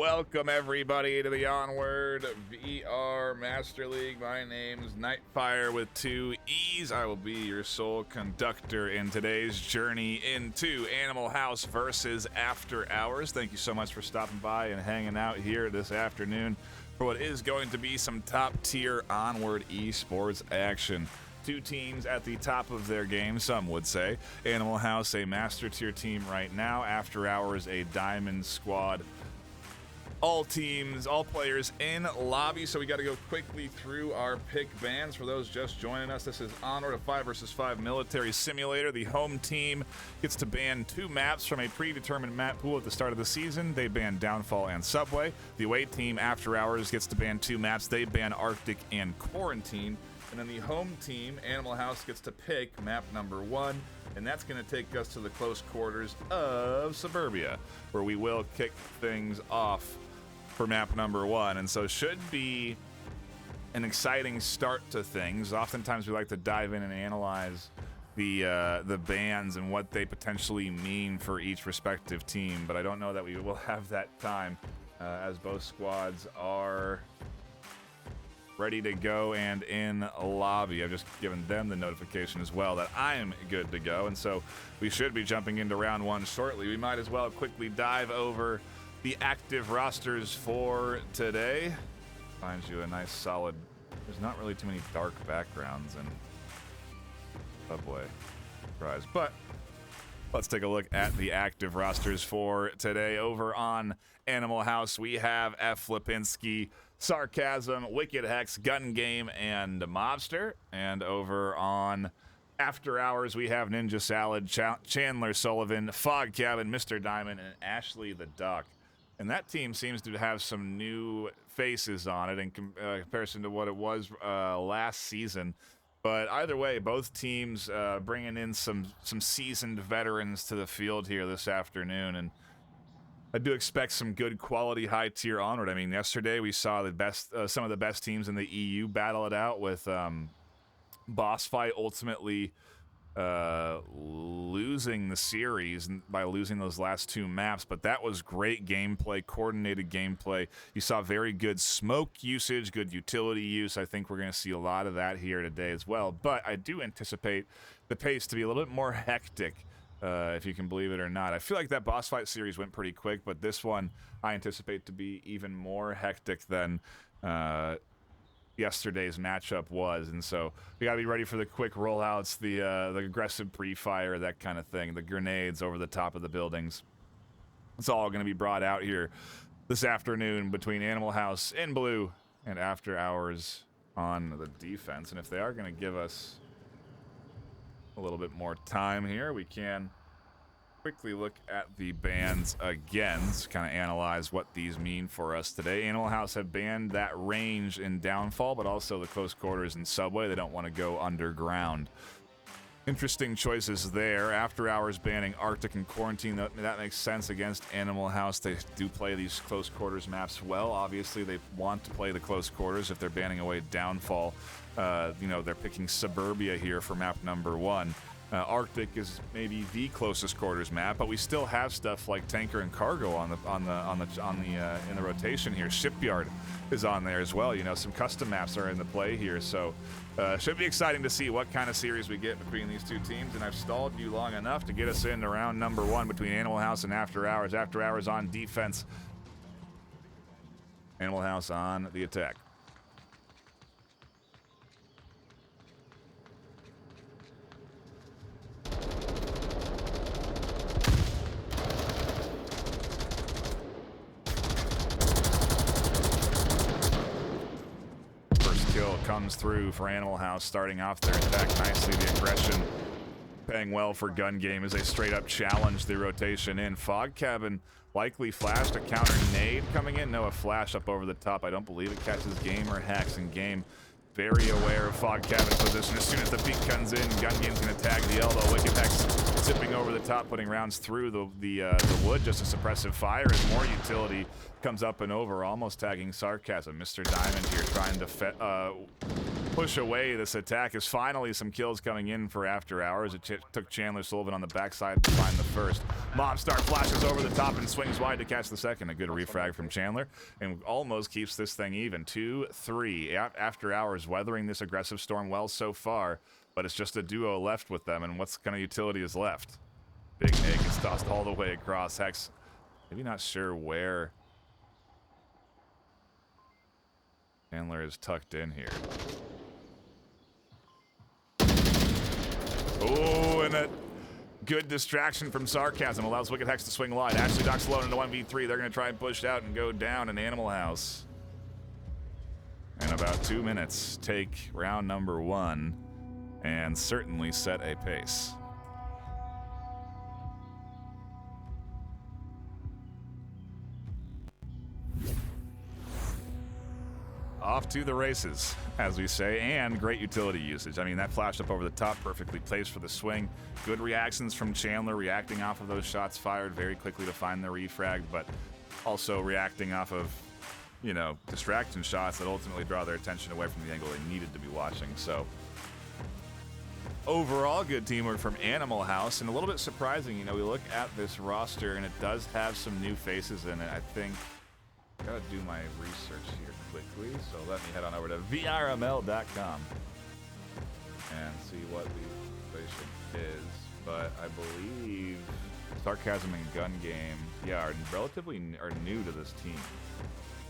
Welcome everybody to the Onward VR Master League. My name's NightFiree with 2 E's. I will be your sole conductor in today's journey into Animal House versus After Hours. Thank you so much for stopping by and hanging out here this afternoon for what is going to be some top-tier Onward esports action. 2 teams at the top of their game, some would say. Animal House, a Master Tier team right now. After Hours, a Diamond Squad. All teams, all players in lobby, so we got to go quickly through our pick bans. For those just joining us, this is Onward, a 5 vs 5 military simulator. The home team gets to ban 2 maps from a predetermined map pool at the start of the season. They ban Downfall and Subway. The away team, After Hours, gets to ban 2 maps. They ban Arctic and Quarantine. And then the home team, Animal House, gets to pick map number 1, and that's going to take us to the close quarters of Suburbia, where we will kick things off for map number 1. And so should be an exciting start to things. Oftentimes we like to dive in and analyze the bans and what they potentially mean for each respective team, but I don't know that we will have that time as both squads are ready to go and in lobby. I've just given them the notification as well that I am good to go, and so we should be jumping into round 1 shortly. We might as well quickly dive over the active rosters for today. Finds you a nice solid, there's not really too many dark backgrounds in Subway, surprise, but let's take a look at the active rosters for today. Over on Animal House, we have F. Lipinski, Sarcasm, Wicked Hex, Gun Game, and Mobster. And over on After Hours, we have Ninja Salad, Chandler Sullivan, Fog Cabin, Mr. Diamond, and Ashley the Duck. And that team seems to have some new faces on it in comparison to what it was last season. But either way, both teams bringing in some seasoned veterans to the field here this afternoon, and I do expect some good quality high-tier Onward. I mean, yesterday we saw the best, some of the best teams in the EU battle it out with Boss Fight ultimately losing the series by losing those last 2 maps, but that was great gameplay, coordinated gameplay. You saw very good smoke usage, good utility use. I think we're going to see a lot of that here today as well, but I do anticipate the pace to be a little bit more hectic, if you can believe it or not. I feel like that boss fight series went pretty quick, but this one I anticipate to be even more hectic than yesterday's matchup was, and so we gotta be ready for the quick rollouts, the aggressive pre-fire, that kind of thing, the grenades over the top of the buildings. It's all going to be brought out here this afternoon between Animal House in blue and After Hours on the defense. And if they are going to give us a little bit more time here, we can quickly look at the bans again to kind of analyze what these mean for us today. Animal House have banned that range in Downfall, but also the close quarters in Subway. They don't want to go underground. Interesting choices there. After Hours banning Arctic and Quarantine, that makes sense against Animal House. They do play these close quarters maps well. Obviously, they want to play the close quarters if they're banning away Downfall. You know, they're picking Suburbia here for map number 1. Arctic is maybe the closest quarters map, but we still have stuff like Tanker and Cargo in the rotation here. Shipyard is on there as well. You know, some custom maps are in the play here, so should be exciting to see what kind of series we get between these 2 teams. And I've stalled you long enough to get us into round number 1 between Animal House and After Hours. After Hours on defense, Animal House on the attack. Comes through for Animal House, starting off their attack nicely. The aggression paying well for Gun Game as they straight up challenge the rotation in. Fog Cabin likely flashed, a counter nade coming in. No, a flash up over the top. I don't believe it catches Game or Hex, and Game very aware of Fog Cabin's position. As soon as the peek comes in, Gun Game's going to tag the elbow. Wicked Hex zipping over the top, putting rounds through the wood, just a suppressive fire as more utility comes up and over, almost tagging Sarcasm. Mr. Diamond here trying to push away this attack, as finally some kills coming in for After Hours. It took Chandler Sullivan on the backside to find the first. Mobstar flashes over the top and swings wide to catch the second. A good refrag from Chandler and almost keeps this thing even. 2-3. After Hours weathering this aggressive storm well so far, but it's just a duo left with them, and what kind of utility is left? Big Nick is tossed all the way across. Hex, maybe not sure where Chandler is tucked in here. Oh, and a good distraction from Sarcasm allows Wicked Hex to swing wide. Ashley Doc's alone into 1v3. They're going to try and push out and go down in Animal House. In about 2 minutes, take round number 1 and certainly set a pace. Off to the races, as we say, and great utility usage. I mean, that flash up over the top, perfectly placed for the swing. Good reactions from Chandler, reacting off of those shots fired very quickly to find the refrag, but also reacting off of, you know, distraction shots that ultimately draw their attention away from the angle they needed to be watching. So, overall, good teamwork from Animal House, and a little bit surprising. You know, we look at this roster, and it does have some new faces in it. I think I gotta do my research here quickly, so let me head on over to VRML.com and see what the situation is. But I believe Sarcasm and Gun Game, yeah, are relatively new to this team.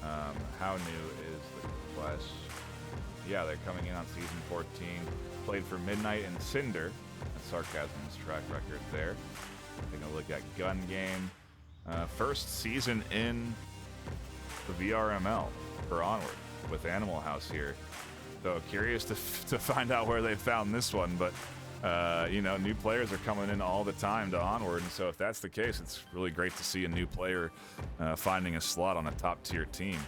How new is the question? Yeah, they're coming in on season 14. Played for Midnight and Cinder. That's Sarcasm's track record there. Taking a look at Gun Game. First season in the VRML for Onward with Animal House here. So curious to find out where they found this one, but you know, new players are coming in all the time to Onward, and so if that's the case, it's really great to see a new player finding a slot on a top-tier team.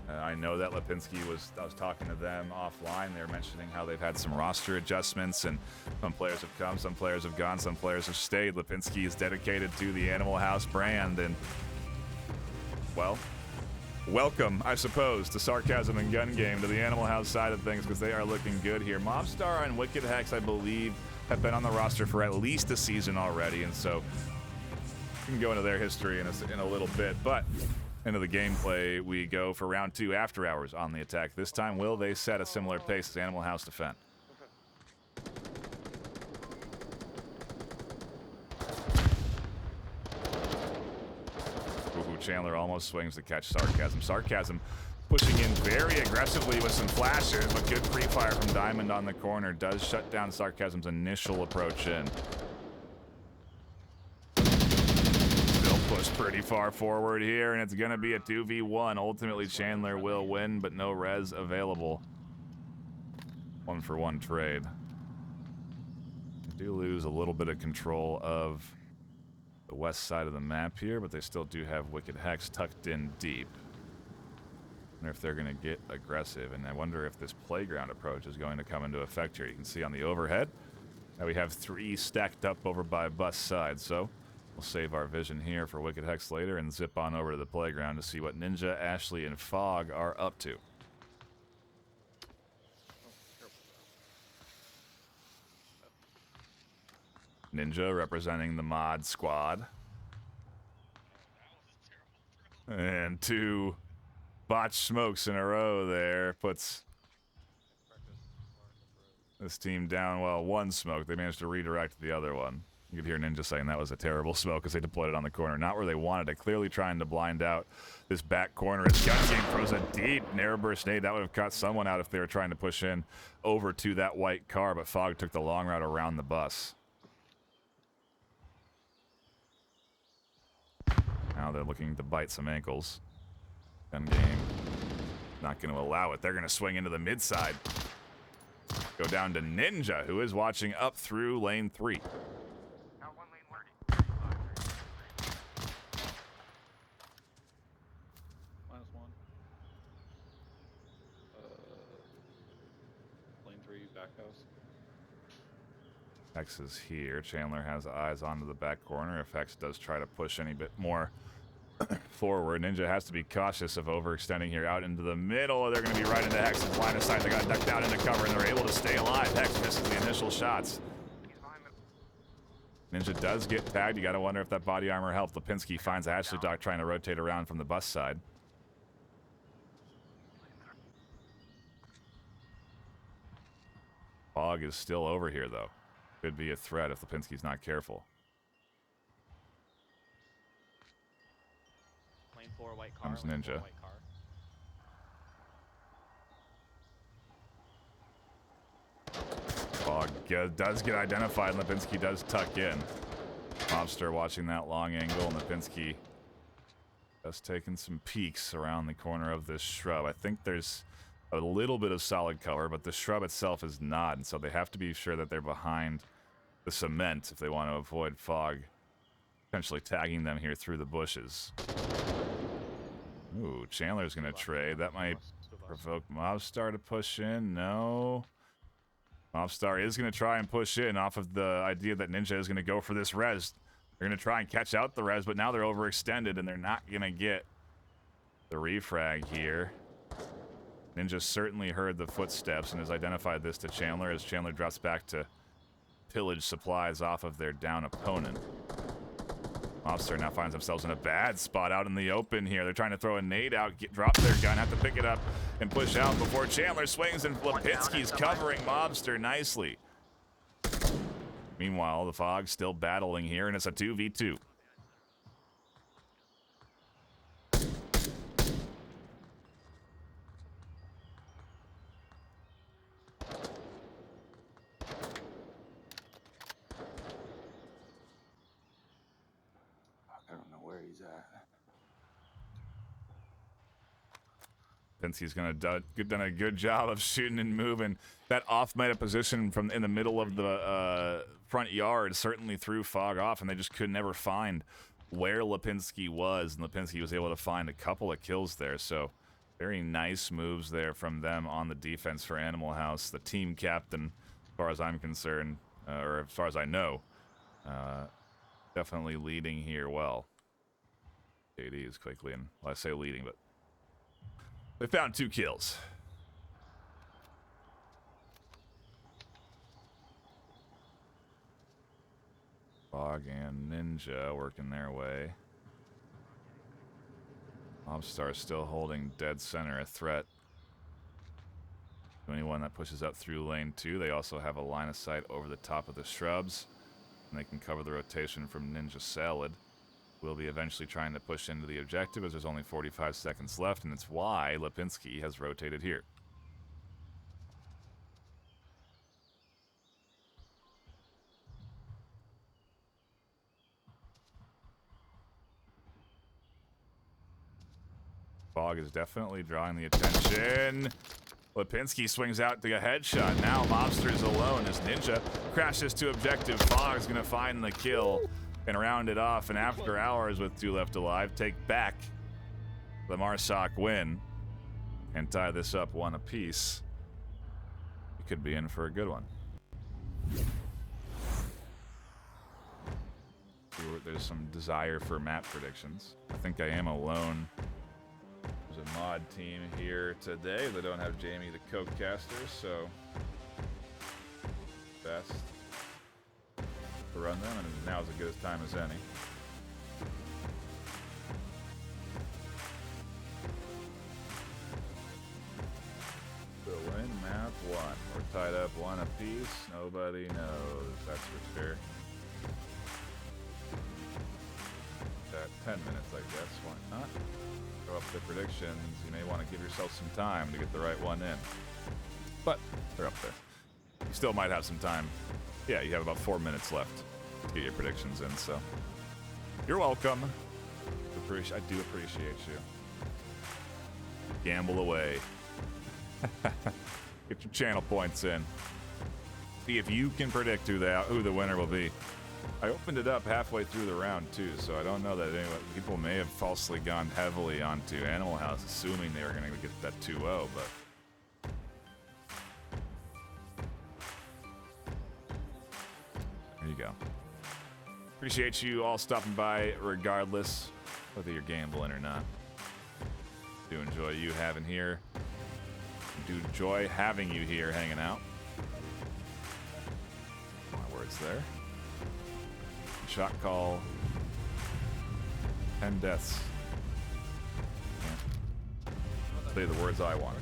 I know that Lipinski I was talking to them offline. They're mentioning how they've had some roster adjustments, and some players have come, some players have gone, some players have stayed. Lipinski is dedicated to the Animal House brand, and, well, welcome, I suppose, to Sarcasm and Gun Game, to the Animal House side of things, because they are looking good here. Mobstar and Wicked Hex, I believe, have been on the roster for at least a season already, and so we can go into their history in a little bit, but into the gameplay we go for round 2 after hours on the attack. This time, will they set a similar pace as Animal House defend? Chandler almost swings to catch Sarcasm. Sarcasm pushing in very aggressively with some flashes, but good pre-fire from Diamond on the corner does shut down Sarcasm's initial approach in. Still pushed pretty far forward here, and it's going to be a 2v1. Ultimately, Chandler will win, but no res available. 1-for-1 trade. They do lose a little bit of control of the west side of the map here, but they still do have Wicked Hex tucked in deep. I wonder if they're going to get aggressive, and I wonder if this playground approach is going to come into effect here. You can see on the overhead that we have 3 stacked up over by bus side, so we'll save our vision here for Wicked Hex later and zip on over to the playground to see what Ninja, Ashley, and Fog are up to. Ninja representing the mod squad. And 2 botched smokes in a row there puts this team down. Well, 1 smoke. They managed to redirect the other one. You could hear Ninja saying that was a terrible smoke as they deployed it on the corner. Not where they wanted it. Clearly trying to blind out this back corner. As Gun Game throws a deep narrow burst nade. That would have caught someone out if they were trying to push in over to that white car, but Fog took the long route around the bus. Now they're looking to bite some ankles. Gun Game not going to allow it. They're going to swing into the mid side. Go down to Ninja, who is watching up through lane 3. -1. Lane 3, back house. Hex is here. Chandler has eyes onto the back corner. If Hex does try to push any bit more forward, Ninja has to be cautious of overextending here out into the middle. They're going to be right into Hex's line of sight. They got ducked out into cover, and they're able to stay alive. Hex misses the initial shots. Ninja does get tagged. You got to wonder if that body armor helped. Lipinski finds Ashley Doc trying to rotate around from the bus side. Fog is still over here, though. Could be a threat if Lipinski's not careful. Lane 4, white car. Comes Lane Ninja. 4, white car. Fog does get identified, and Lipinski does tuck in. Mobster watching that long angle, and Lipinski just taking some peeks around the corner of this shrub. I think there's a little bit of solid cover, but the shrub itself is not, and so they have to be sure that they're behind the cement if they want to avoid Fog potentially tagging them here through the bushes. Ooh, Chandler's going to trade. That might provoke Mobstar to push in. No. Mobstar is going to try and push in off of the idea that Ninja is going to go for this res. They're going to try and catch out the res, but now they're overextended and they're not going to get the refrag here. Ninja certainly heard the footsteps and has identified this to Chandler as Chandler drops back to pillage supplies off of their down opponent. Mobster now finds themselves in a bad spot out in the open here. They're trying to throw a nade out, drop their gun, have to pick it up and push out before Chandler swings, and Lipinski's covering Mobster nicely. Meanwhile, the Fog's still battling here, and it's a 2v2. He's done a good job of shooting and moving. That off-meta position from in the middle of the front yard certainly threw Fog off, and they just could never find where Lipinski was, and Lipinski was able to find a couple of kills there. So very nice moves there from them on the defense for Animal House. The team captain, as far as I'm concerned, or as far as I know, definitely leading here well. JD is quickly, and well, I say leading, but they found 2 kills. Fog and Ninja working their way. Mobstar still holding dead center, a threat to anyone that pushes up through lane 2. They also have a line of sight over the top of the shrubs, and they can cover the rotation from Ninja Salad. Will be eventually trying to push into the objective as there's only 45 seconds left, and it's why Lipinski has rotated here. Fog is definitely drawing the attention. Lipinski swings out to a headshot. Now Mobster is alone as Ninja crashes to objective. Fog's going to find the kill and round it off, and After Hours with 2 left alive take back the Marsoc win and tie this up 1 apiece. You could be in for a good one. There's some desire for map predictions. I think I am alone. There's a mod team here today. They don't have Jamie the Cokecaster, so best to run them, and now's as good a time as any. So win map 1. We're tied up 1 apiece. Nobody knows, that's for sure. At 10 minutes, I guess. Why not? Throw up the predictions. You may want to give yourself some time to get the right one in. But they're up there. You still might have some time. Yeah, you have about 4 minutes left to get your predictions in, so you're welcome. I do appreciate you. Gamble away. Get your channel points in. See if you can predict who the winner will be. I opened it up halfway through the round too, so I don't know that people may have falsely gone heavily onto Animal House, assuming they were going to get that 2-0, but there you go. Appreciate you all stopping by regardless, whether you're gambling or not. Do enjoy you having here. Do enjoy having you here hanging out. My words there. Shot call. 10 deaths. Can't say the words I wanted.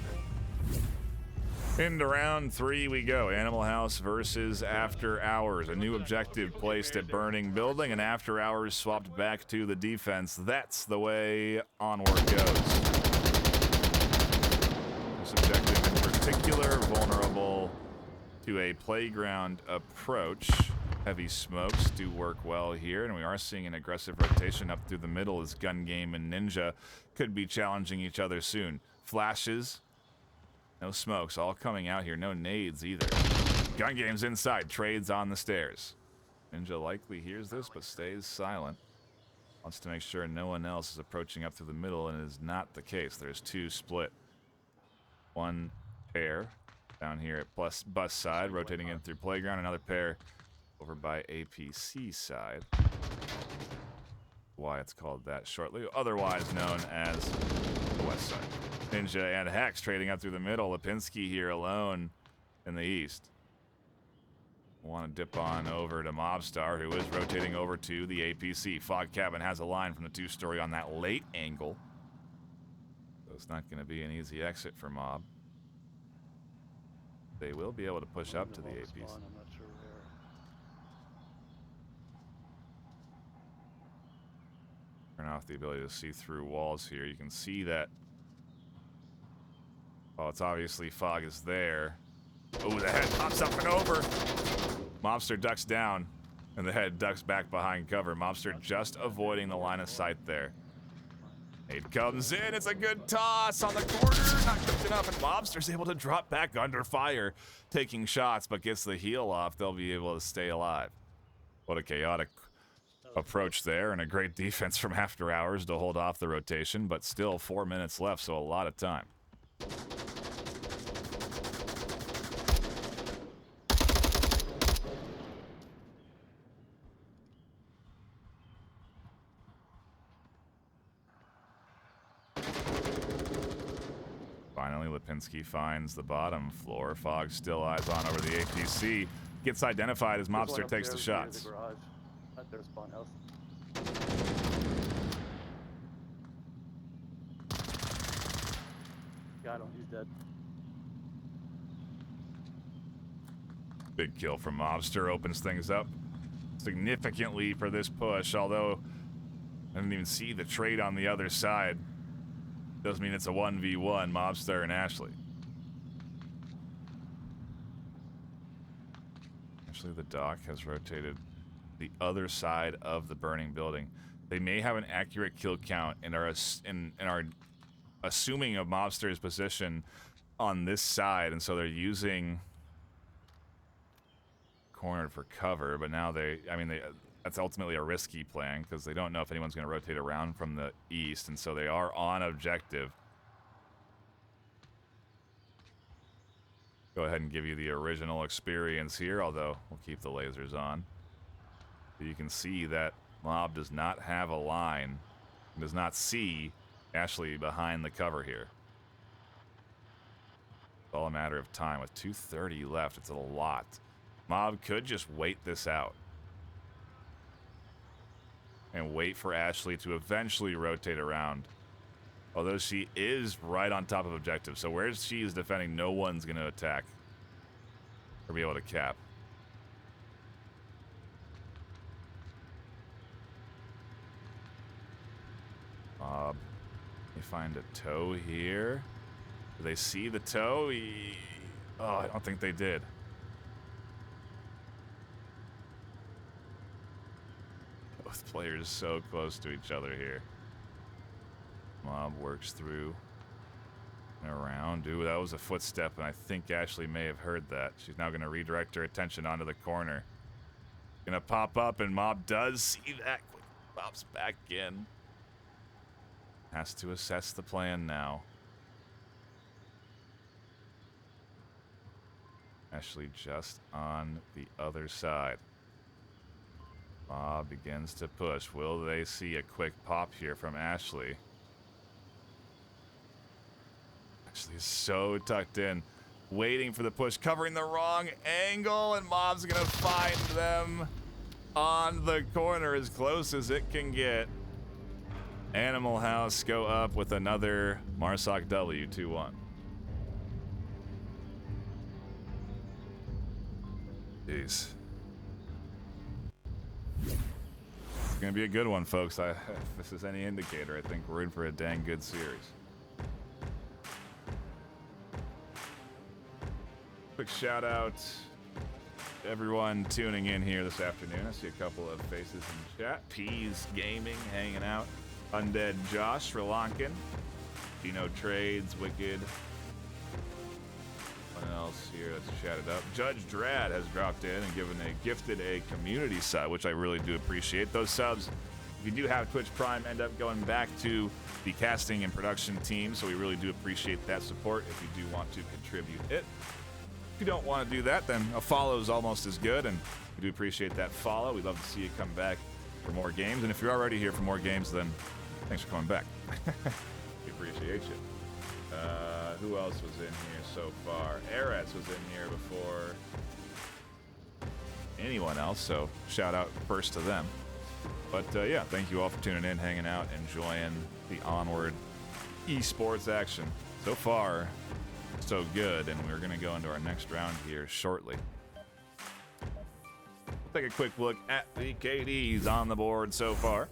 Into round 3 we go. Animal House versus After Hours. A new objective placed at Burning Building, and After Hours swapped back to the defense. That's the way Onward goes. This objective in particular, vulnerable to a playground approach. Heavy smokes do work well here, and we are seeing an aggressive rotation up through the middle as Gun Game and Ninja could be challenging each other soon. Flashes. No smokes, all coming out here. No nades either. Gun Game's inside. Trades on the stairs. Ninja likely hears this, but stays silent. Wants to make sure no one else is approaching up through the middle, and it is not the case. There's 2 split. 1 pair down here at bus side, rotating in through playground. Another pair over by APC side. Why it's called that shortly. Otherwise known as the west side. Ninja and Hex trading up through the middle. Lipinski here alone in the east. Want to dip on over to Mobstar, who is rotating over to the APC. Fog Cabin has a line from the 2-story on that late angle. So it's not going to be an easy exit for Mob. They will be able to push up to the APC. I'm not sure where. Turn off the ability to see through walls here. You can see that. Oh, it's obviously Fog is there. Oh, the head pops up and over. Mobster ducks down, and the head ducks back behind cover. Mobster just avoiding the line of sight there. Nade comes in. It's a good toss on the corner. Not good enough, and Mobster's able to drop back under fire, taking shots, but gets the heel off. They'll be able to stay alive. What a chaotic approach there, and a great defense from After Hours to hold off the rotation, but still 4 minutes left, so a lot of time. Finally, Lipinski finds the bottom floor. Fog still eyes on over the APC. Gets identified as Mobster takes the shots. At their spawn house. Got him, he's dead. Big kill from Mobster opens things up significantly for this push, although I didn't even see the trade on the other side. Doesn't mean it's a 1v1, Mobster and Ashley. Actually, the dock has rotated the other side of the burning building. They may have an accurate kill count and are assuming a Mobster's position on this side, and so they're using corner for cover, but now that's ultimately a risky plan because they don't know if anyone's going to rotate around from the east, and so they are on objective. Go ahead and give you the original experience here, although we'll keep the lasers on. You can see that Mob does not have a line, does not see Ashley behind the cover here. It's all a matter of time. With 2:30 left, it's a lot. Mob could just wait this out and wait for Ashley to eventually rotate around. Although she is right on top of objective, so where she is defending, no one's going to attack or be able to cap. Mob, they find a toe here. Do they see the toe? Oh, I don't think they did. Both players so close to each other here. Mob works through and around. Ooh, that was a footstep, and I think Ashley may have heard that. She's now going to redirect her attention onto the corner. Going to pop up, and Mob does see that. Quick pops back in. Has to assess the plan now. Ashley just on the other side. Mob begins to push. Will they see a quick pop here from Ashley? Ashley is so tucked in, waiting for the push, covering the wrong angle, and Mob's gonna find them. on the corner as close as it can get. Animal House go up with another Marsoc W 2-1. Jeez. It's gonna be a good one, folks. If this is any indicator, I think we're in for a dang good series. Quick shout out to everyone tuning in here this afternoon. I see a couple of faces in the chat. Peas Gaming hanging out. Undead Josh, Sri Lankan. Dino Trades, Wicked. What else here that's chatted up? Judge Drad has dropped in and gifted a community sub, which I really do appreciate. Those subs, if you do have Twitch Prime, end up going back to the casting and production team, so we really do appreciate that support if you do want to contribute it. If you don't want to do that, then a follow is almost as good, and we do appreciate that follow. We'd love to see you come back for more games, and if you're already here for more games, then thanks for coming back. We appreciate you. Who else was in here so far? Eretz was in here before anyone else, so shout out first to them. But yeah, thank you all for tuning in, hanging out, enjoying the Onward esports action. So far, so good, and we're going to go into our next round here shortly. We'll take a quick look at the KDs on the board so far.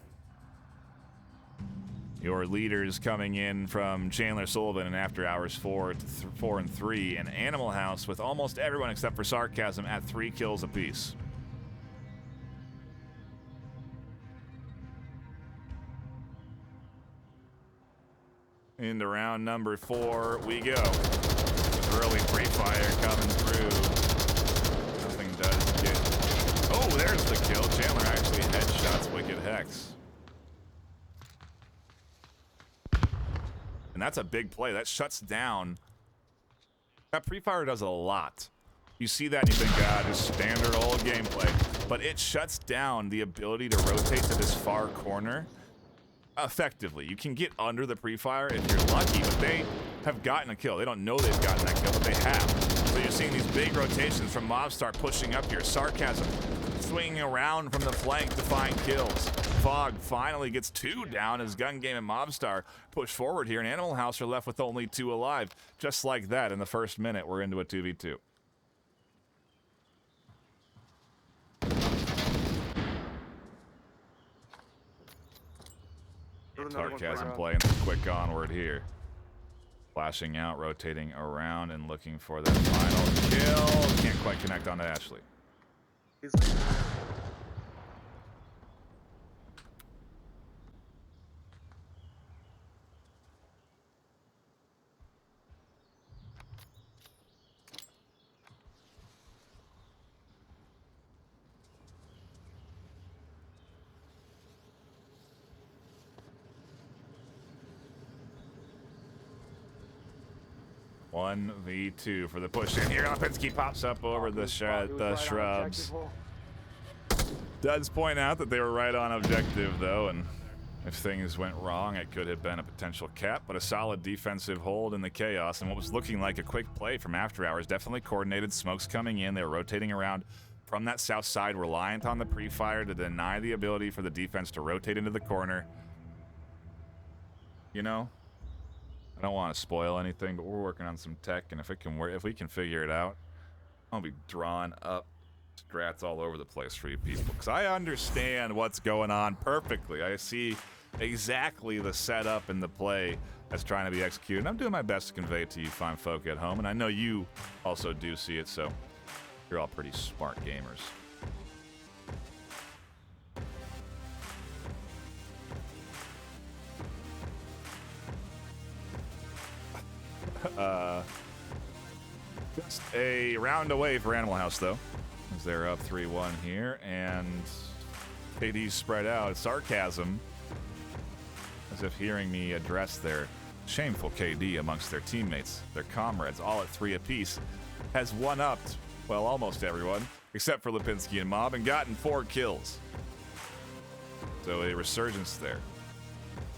Your leaders coming in from Chandler Sullivan and AfterHours 4 and 3, and Animal House with almost everyone except for Sarcasm at 3 kills apiece. Into round number 4 we go. With early pre-fire coming through. Nothing does get... Oh, there's the kill. Chandler actually headshots Wicked Hex. And that's a big play. That shuts down. That pre-fire does a lot. You see that and you think, just standard old gameplay. But it shuts down the ability to rotate to this far corner effectively. You can get under the pre-fire if you're lucky, but they have gotten a kill. They don't know they've gotten that kill, but they have. So you're seeing these big rotations from Mobstar pushing up here. Sarcasm swinging around from the flank to find kills. Fog finally gets 2 down as Gun Game and Mobstar push forward here, and Animal House are left with only 2 alive. Just like that, in the first minute, we're into a 2v2. Sarcasm playing the quick onward here. Flashing out, rotating around, and looking for that final kill. Can't quite connect onto Ashley. One v2 for the push in here. Lipinski pops up over the shrubs. Does point out that they were right on objective, though, and if things went wrong, it could have been a potential cap, but a solid defensive hold in the chaos, and what was looking like a quick play from AfterHours. Definitely coordinated. Smokes coming in. They were rotating around from that south side, reliant on the pre-fire to deny the ability for the defense to rotate into the corner. You know, I don't want to spoil anything, but we're working on some tech, and if we can figure it out, I'll be drawing up strats all over the place for you people, because I understand what's going on perfectly. I see exactly the setup and the play that's trying to be executed, and I'm doing my best to convey it to you fine folk at home, and I know you also do see it, so you're all pretty smart gamers. Just a round away for Animal House, though, as they're up 3-1 here, and KD's spread out. Sarcasm, as if hearing me address their shameful KD amongst their teammates, their comrades, all at 3 apiece, has one-upped, well, almost everyone, except for Lipinski and Mob, and gotten 4 kills. So a resurgence there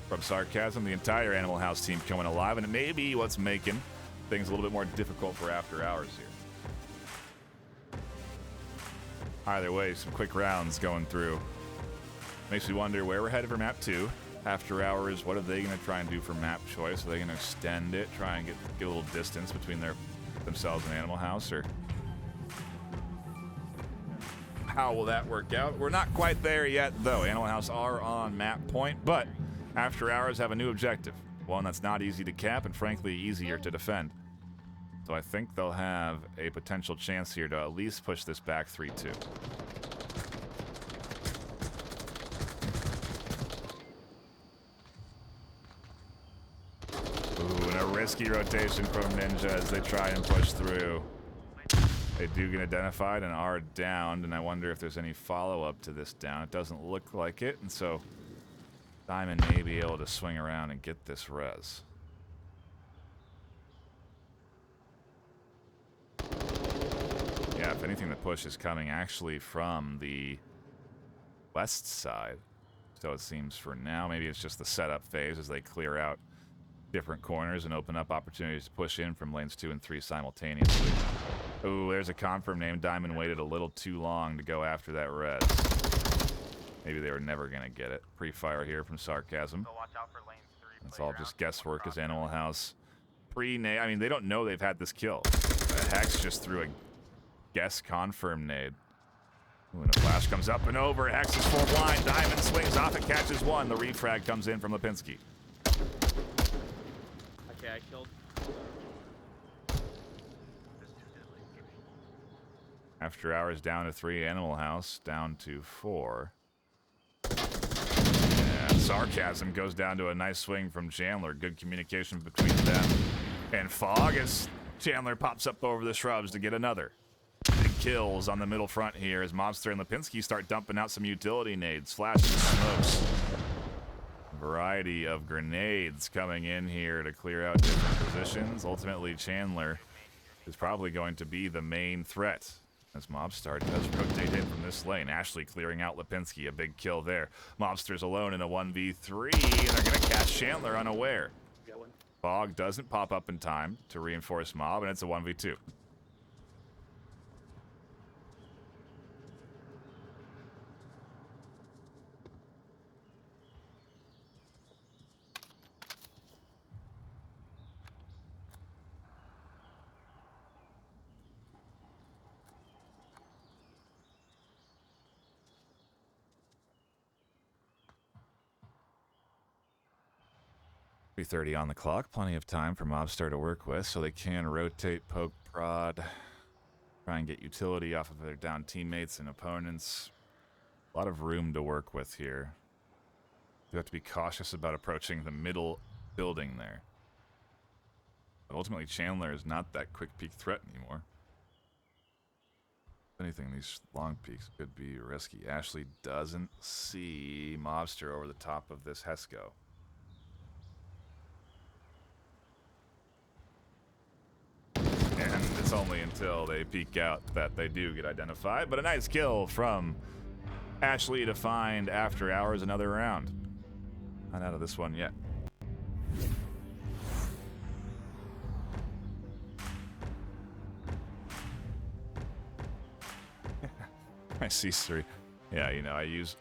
from Sarcasm. The entire Animal House team coming alive, and it may be what's making things a little bit more difficult for AfterHours here. Either way, some quick rounds going through. Makes me wonder where we're headed for map 2. After Hours, what are they going to try and do for map choice? Are they going to extend it, try and get a little distance between themselves and Animal House, or how will that work out? We're not quite there yet, though. Animal House are on map point, but After Hours have a new objective, one that's not easy to cap and frankly easier to defend. So I think they'll have a potential chance here to at least push this back 3-2. Ooh, and a risky rotation from Ninja as they try and push through. They do get identified and are downed, and I wonder if there's any follow-up to this down. It doesn't look like it, and so Diamond may be able to swing around and get this res. Yeah, if anything, the push is coming actually from the west side. So it seems for now, maybe it's just the setup phase as they clear out different corners and open up opportunities to push in from lanes 2 and 3 simultaneously. Ooh, there's a confirm name. Diamond waited a little too long to go after that res. Maybe they were never going to get it. Pre-fire here from Sarcasm. So watch out for lanes 3. It's all just guesswork as Animal House pre-nade. I mean, they don't know they've had this kill. Hex just threw a guess confirm nade. Ooh, and a flash comes up and over. Hex is full blind. Diamond swings off. It catches one. The refrag comes in from Lipinski. Okay, I killed. After Hours down to 3. Animal House down to 4. And Sarcasm goes down to a nice swing from Chandler. Good communication between them and Fog as Chandler pops up over the shrubs to get another. Big kills on the middle front here as Mobster and Lipinski start dumping out some utility nades, flashes, smokes. Variety of grenades coming in here to clear out different positions. Ultimately, Chandler is probably going to be the main threat as Mobster does rotate in from this lane. Ashley clearing out Lipinski, a big kill there. Mobster's alone in a 1v3, and they're going to catch Chandler unaware. Fog doesn't pop up in time to reinforce Mob, and it's a 1v2. .30 on the clock, plenty of time for Mobster to work with, so they can rotate, poke, prod, try and get utility off of their down teammates and opponents. A lot of room to work with here. You have to be cautious about approaching the middle building there. But ultimately, Chandler is not that quick peek threat anymore. If anything, these long peeks could be risky. Ashley doesn't see Mobster over the top of this Hesco. And it's only until they peek out that they do get identified. But a nice kill from Ashley to find After Hours another round. Not out of this one yet. I see 3. Yeah, you know, I use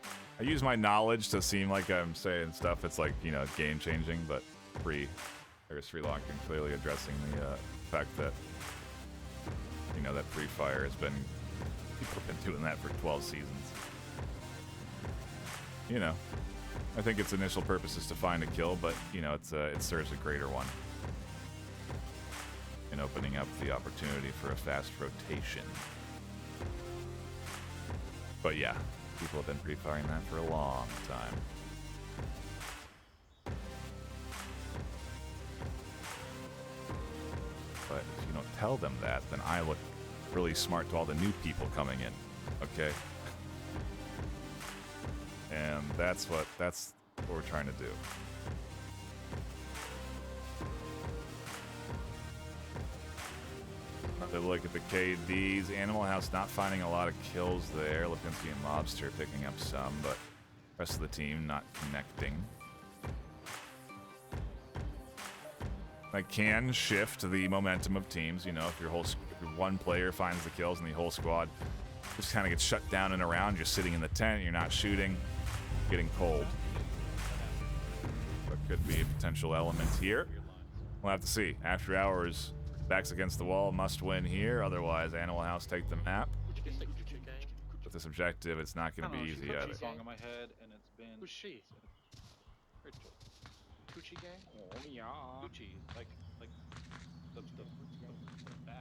my knowledge to seem like I'm saying stuff that's like, you know, game changing, but there's Sri Lankan clearly addressing the fact that, you know, that pre-fire has been, people have been doing that for 12 seasons. You know, I think its initial purpose is to find a kill, but, you know, it serves a greater one in opening up the opportunity for a fast rotation. But yeah, people have been pre-firing that for a long time. But if you don't tell them that, then I look really smart to all the new people coming in, okay? And that's what we're trying to do. Another look at the KDs. Animal House not finding a lot of kills there. Lipinski and Mobster picking up some, but the rest of the team not connecting. That can shift the momentum of teams. You know, if your one player finds the kills and the whole squad Just kind of get shut down and around. You're sitting in the tent. You're not shooting. Getting cold. That could be a potential element here. We'll have to see. After Hours, backs against the wall, must win here. Otherwise, Animal House take the map. With this objective, it's not going to be easy either. Song in my head, and it's been. Who's she? Rachel. Coochie gang? Oh yeah. Gucci, like the bag.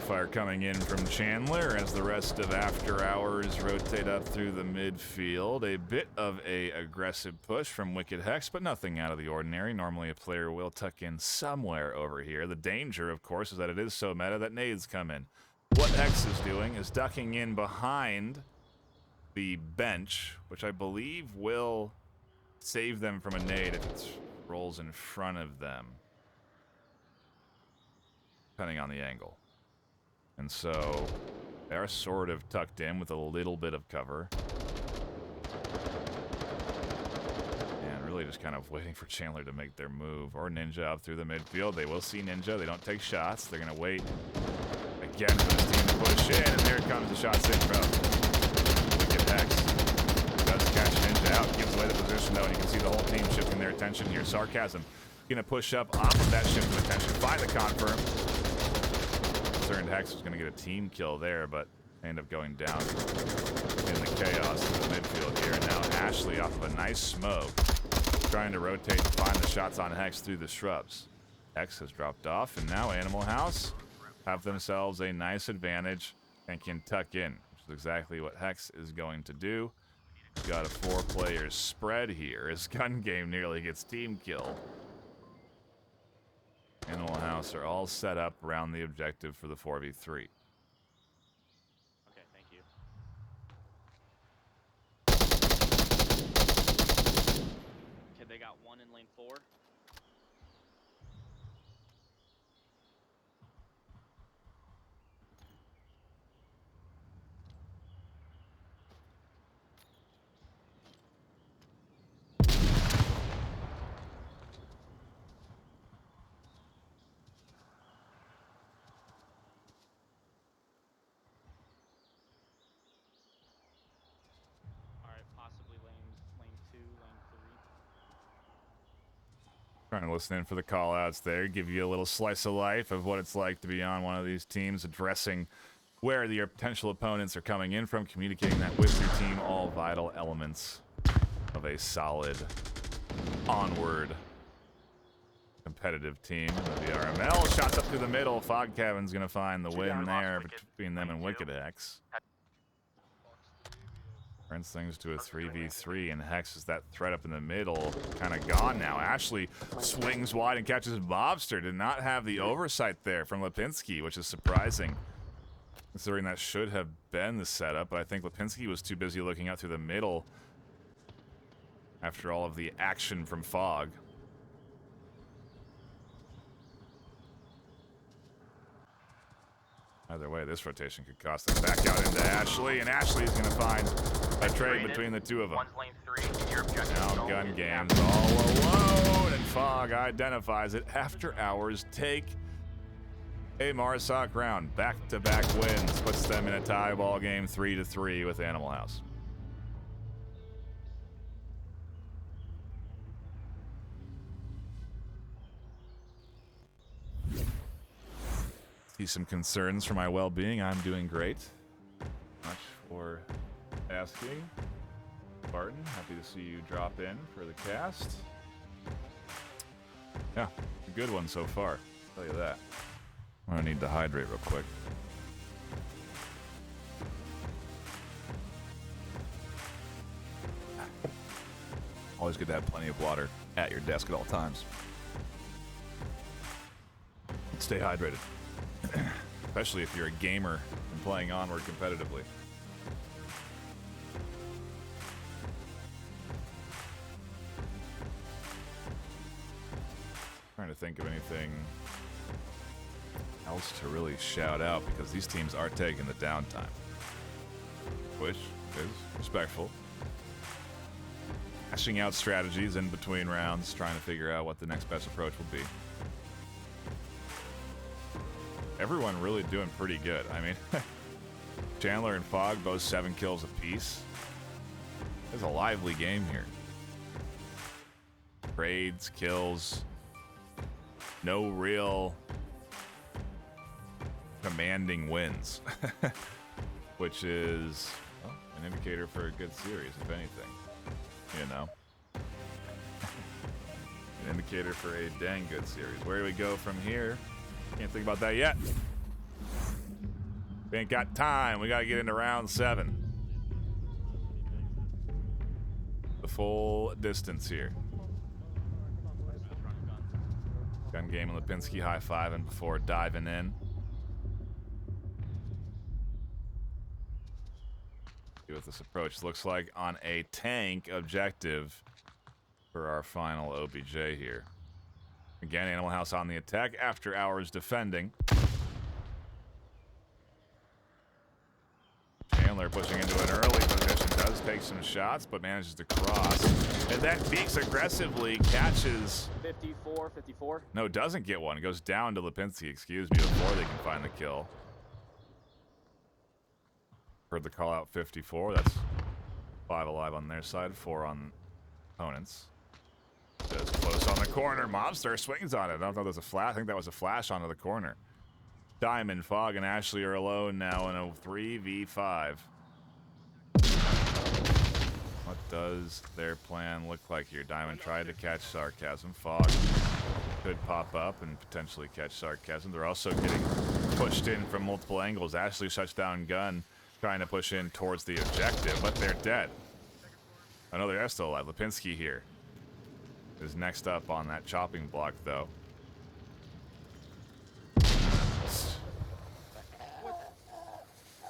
Fire coming in from Chandler as the rest of After Hours rotate up through the midfield. A bit of a aggressive push from Wicked Hex, but nothing out of the ordinary. Normally a player will tuck in somewhere over here. The danger, of course, is that it is so meta that nades come in. What Hex is doing is ducking in behind the bench, which I believe will save them from a nade if it rolls in front of them, depending on the angle. And so they are sort of tucked in with a little bit of cover. And really just kind of waiting for Chandler to make their move. Or Ninja up through the midfield. They will see Ninja. They don't take shots. They're going to wait again for this team to push in. And there comes the shots in from Wicked Hex. Does catch Ninja out. Gives away the position though. And you can see the whole team shifting their attention here. Sarcasm going to push up off of that shift of attention. Find the confirm. Concerned Hex was going to get a team kill there, but they end up going down in the chaos in the midfield here. And now Ashley off of a nice smoke, trying to rotate and find the shots on Hex through the shrubs. Hex has dropped off, and now Animal House have themselves a nice advantage and can tuck in, which is exactly what Hex is going to do. He's got a 4-player spread here. His gun game nearly gets team killed. Animal House are all set up around the objective for the 4v3. Okay, thank you. Okay, they got one in lane 4. Possibly lane 2, lane 3. Trying to listen in for the call-outs there, give you a little slice of life of what it's like to be on one of these teams, addressing where your potential opponents are coming in from, communicating that with your team, all vital elements of a solid Onward competitive team. The VRML shots up through the middle. Fog Cabin's going to find the win there between them and Wicked Hex. Turns things to a 3v3, and Hex is that threat up in the middle, kind of gone now. Ashley swings wide and catches Mobster. Did not have the oversight there from Lipinski, which is surprising, considering that should have been the setup. But I think Lipinski was too busy looking out through the middle after all of the action from Fog. Either way, this rotation could cost them. Back out into Ashley, and Ashley's going to find a trade between the two of them. One's lane 3, your objective. Now gun games all alone, and Fog identifies it. After Hours take a Marsoc round. Back-to-back wins puts them in a tie ball game 3-3 with Animal House. See some concerns for my well-being. I'm doing great. Much for asking. Barton, happy to see you drop in for the cast. Yeah, a good one so far. I'll tell you that. I need to hydrate real quick. Always good to have plenty of water at your desk at all times. Stay hydrated. Especially if you're a gamer and playing Onward competitively. Trying to think of anything else to really shout out, because these teams are taking the downtime, which is respectful. hashing out strategies in between rounds, trying to figure out what the next best approach will be. Everyone really doing pretty good. I mean, Chandler and Fog both 7 kills apiece. It's a lively game here. Trades, kills, no real commanding wins, which is, well, an indicator for a good series, if anything. You know, an indicator for a dang good series. Where do we go from here? Can't think about that yet. We ain't got time. We got to get into round 7. The full distance here. Gun game and Lipinski high-fiving before diving in. See what this approach looks like on a tank objective for our final OBJ here. Again, Animal House on the attack, AfterHours defending. Chandler pushing into an early position, does take some shots, but manages to cross. And then Beaks aggressively catches... 54, 54. No, doesn't get one. It goes down to Lipinski, excuse me, before they can find the kill. Heard the call out 54. That's 5 alive on their side, 4 on opponents. Just close on the corner. Mobster swings on it. I don't know if there's a flash. I think that was a flash onto the corner. Diamond, Fog, and Ashley are alone now in a 3v5. What does their plan look like here? Diamond tried to catch Sarcasm. Fog could pop up and potentially catch Sarcasm. They're also getting pushed in from multiple angles. Ashley shuts down gun, trying to push in towards the objective, but they're dead. I know they are still alive. Lipinski here is next up on that chopping block, though.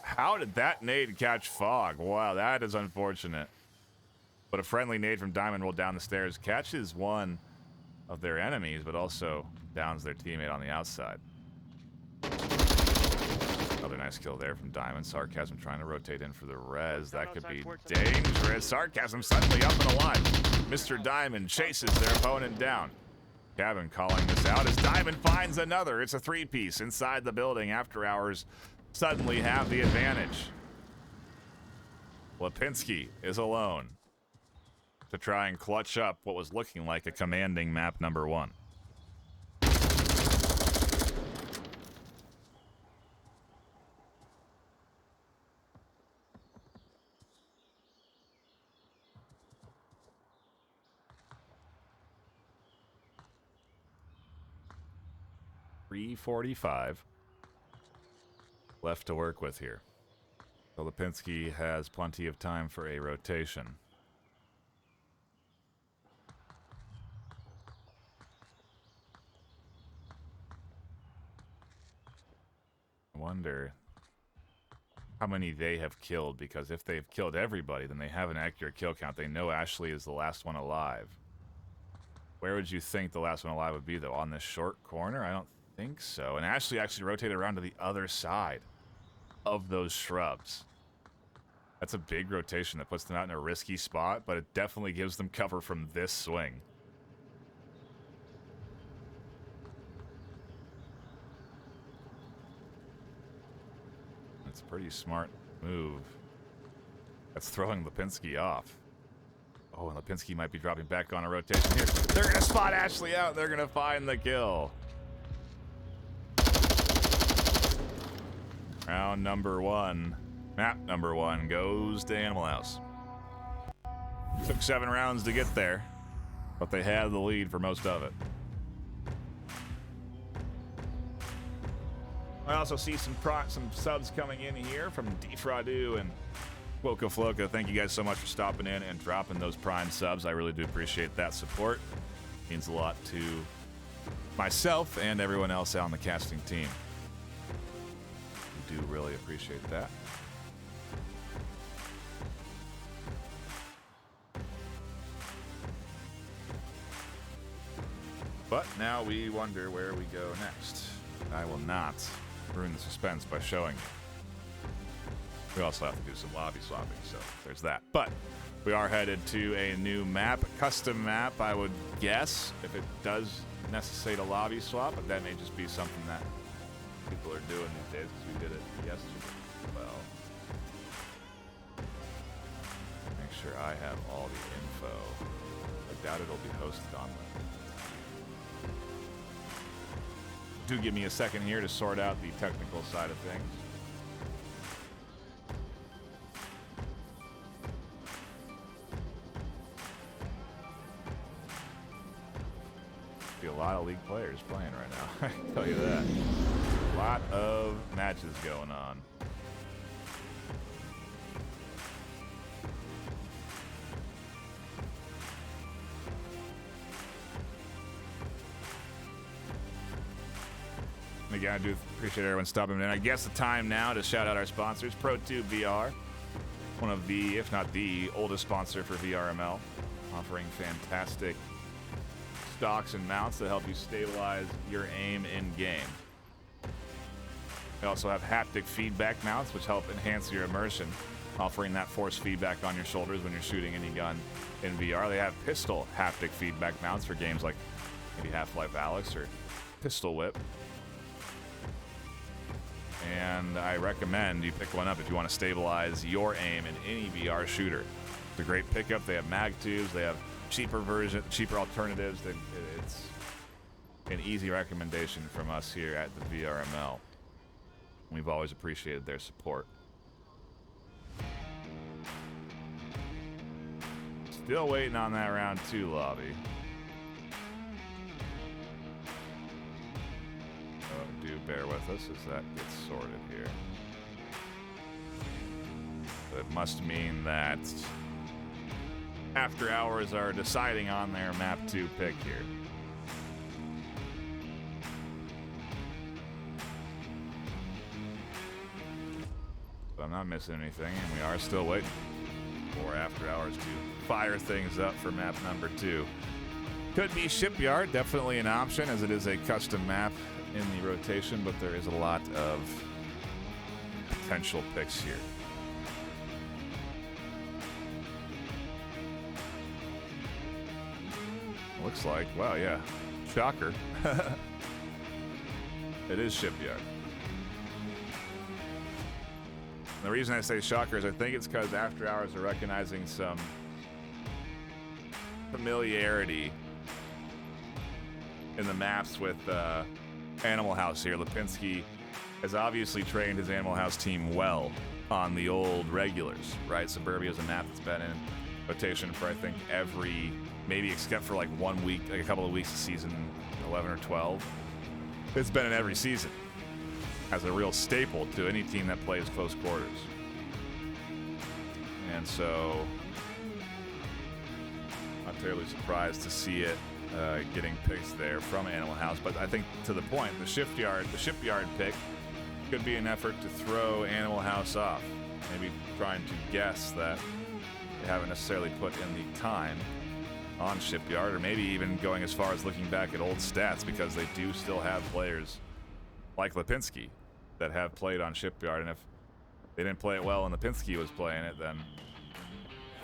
How did that nade catch Fog? Wow, that is unfortunate. But a friendly nade from Diamond rolled down the stairs, catches one of their enemies, but also downs their teammate on the outside. Another nice kill there from Diamond. Sarcasm trying to rotate in for the res. That could be dangerous. Sarcasm suddenly up and alive. Mr. Diamond chases their opponent down. Cabin calling this out as Diamond finds another. It's a 3-piece inside the building. AfterHours suddenly have the advantage. Lipinski is alone to try and clutch up what was looking like a commanding map number 1. .45 left to work with here. So Lipinski has plenty of time for a rotation. I wonder how many they have killed, because if they've killed everybody, then they have an accurate kill count. They know Ashley is the last one alive. Where would you think the last one alive would be, though? On this short corner? I don't think so. And Ashley actually rotated around to the other side of those shrubs. That's a big rotation that puts them out in a risky spot, but it definitely gives them cover from this swing. It's a pretty smart move. That's throwing Lipinski off. Oh, and Lipinski might be dropping back on a rotation here. They're going to spot Ashley out. They're going to find the kill. Round number 1, map number 1 goes to Animal House. Took 7 rounds to get there, but they had the lead for most of it. I also see some subs coming in here from Defraudu and Woka Floka. Thank you guys so much for stopping in and dropping those Prime subs. I really do appreciate that support. It means a lot to myself and everyone else out on the casting team. We do really appreciate that. But now we wonder where we go next. I will not ruin the suspense by showing you. We also have to do some lobby swapping, so there's that. But We are headed to a new map, a custom map, I would guess, if it does necessitate a lobby swap, but that may just be something that people are doing these days because we did it yesterday. Well, make sure I have all the info. I doubt it'll be hosted on them. Do give me a second here to sort out the technical side of things. Be a lot of league players playing right now. I can tell you that. A lot of matches going on. And again, I do appreciate everyone stopping in. I guess the time now to shout out our sponsors. Pro2 VR, one of the, if not the oldest sponsor for VRML, offering fantastic stocks and mounts that help you stabilize your aim in game. They also have haptic feedback mounts, which help enhance your immersion, offering that force feedback on your shoulders when you're shooting any gun in VR. They have pistol haptic feedback mounts for games like maybe Half-Life Alyx or Pistol Whip. And I recommend you pick one up if you want to stabilize your aim in any VR shooter. It's a great pickup. They have mag tubes. They have cheaper alternatives. It's an easy recommendation from us here at the VRML. We've always appreciated their support. Still waiting on that round 2 lobby. Do bear with us as that gets sorted here. That must mean that After Hours are deciding on their map 2 pick here. But I'm not missing anything, and we are still waiting for After Hours to fire things up for map number 2. Could be Shipyard, definitely an option as it is a custom map in the rotation, but there is a lot of potential picks here. Looks like, wow, yeah, shocker. It is Shipyard. The reason I say shocker is I think it's because After Hours are recognizing some familiarity in the maps with Animal House here. Lipinski has obviously trained his Animal House team well on the old regulars, right? Suburbia is a map that's been in rotation for I think every, maybe except for like 1 week, like a couple of weeks of season 11 or 12. It's been in every season as a real staple to any team that plays close quarters. And so not terribly surprised to see it getting picks there from Animal House, but I think to the point, the Shipyard pick could be an effort to throw Animal House off. Maybe trying to guess that they haven't necessarily put in the time on Shipyard, or maybe even going as far as looking back at old stats, because they do still have players like Lipinski that have played on Shipyard, and if they didn't play it well and Lipinski was playing it, then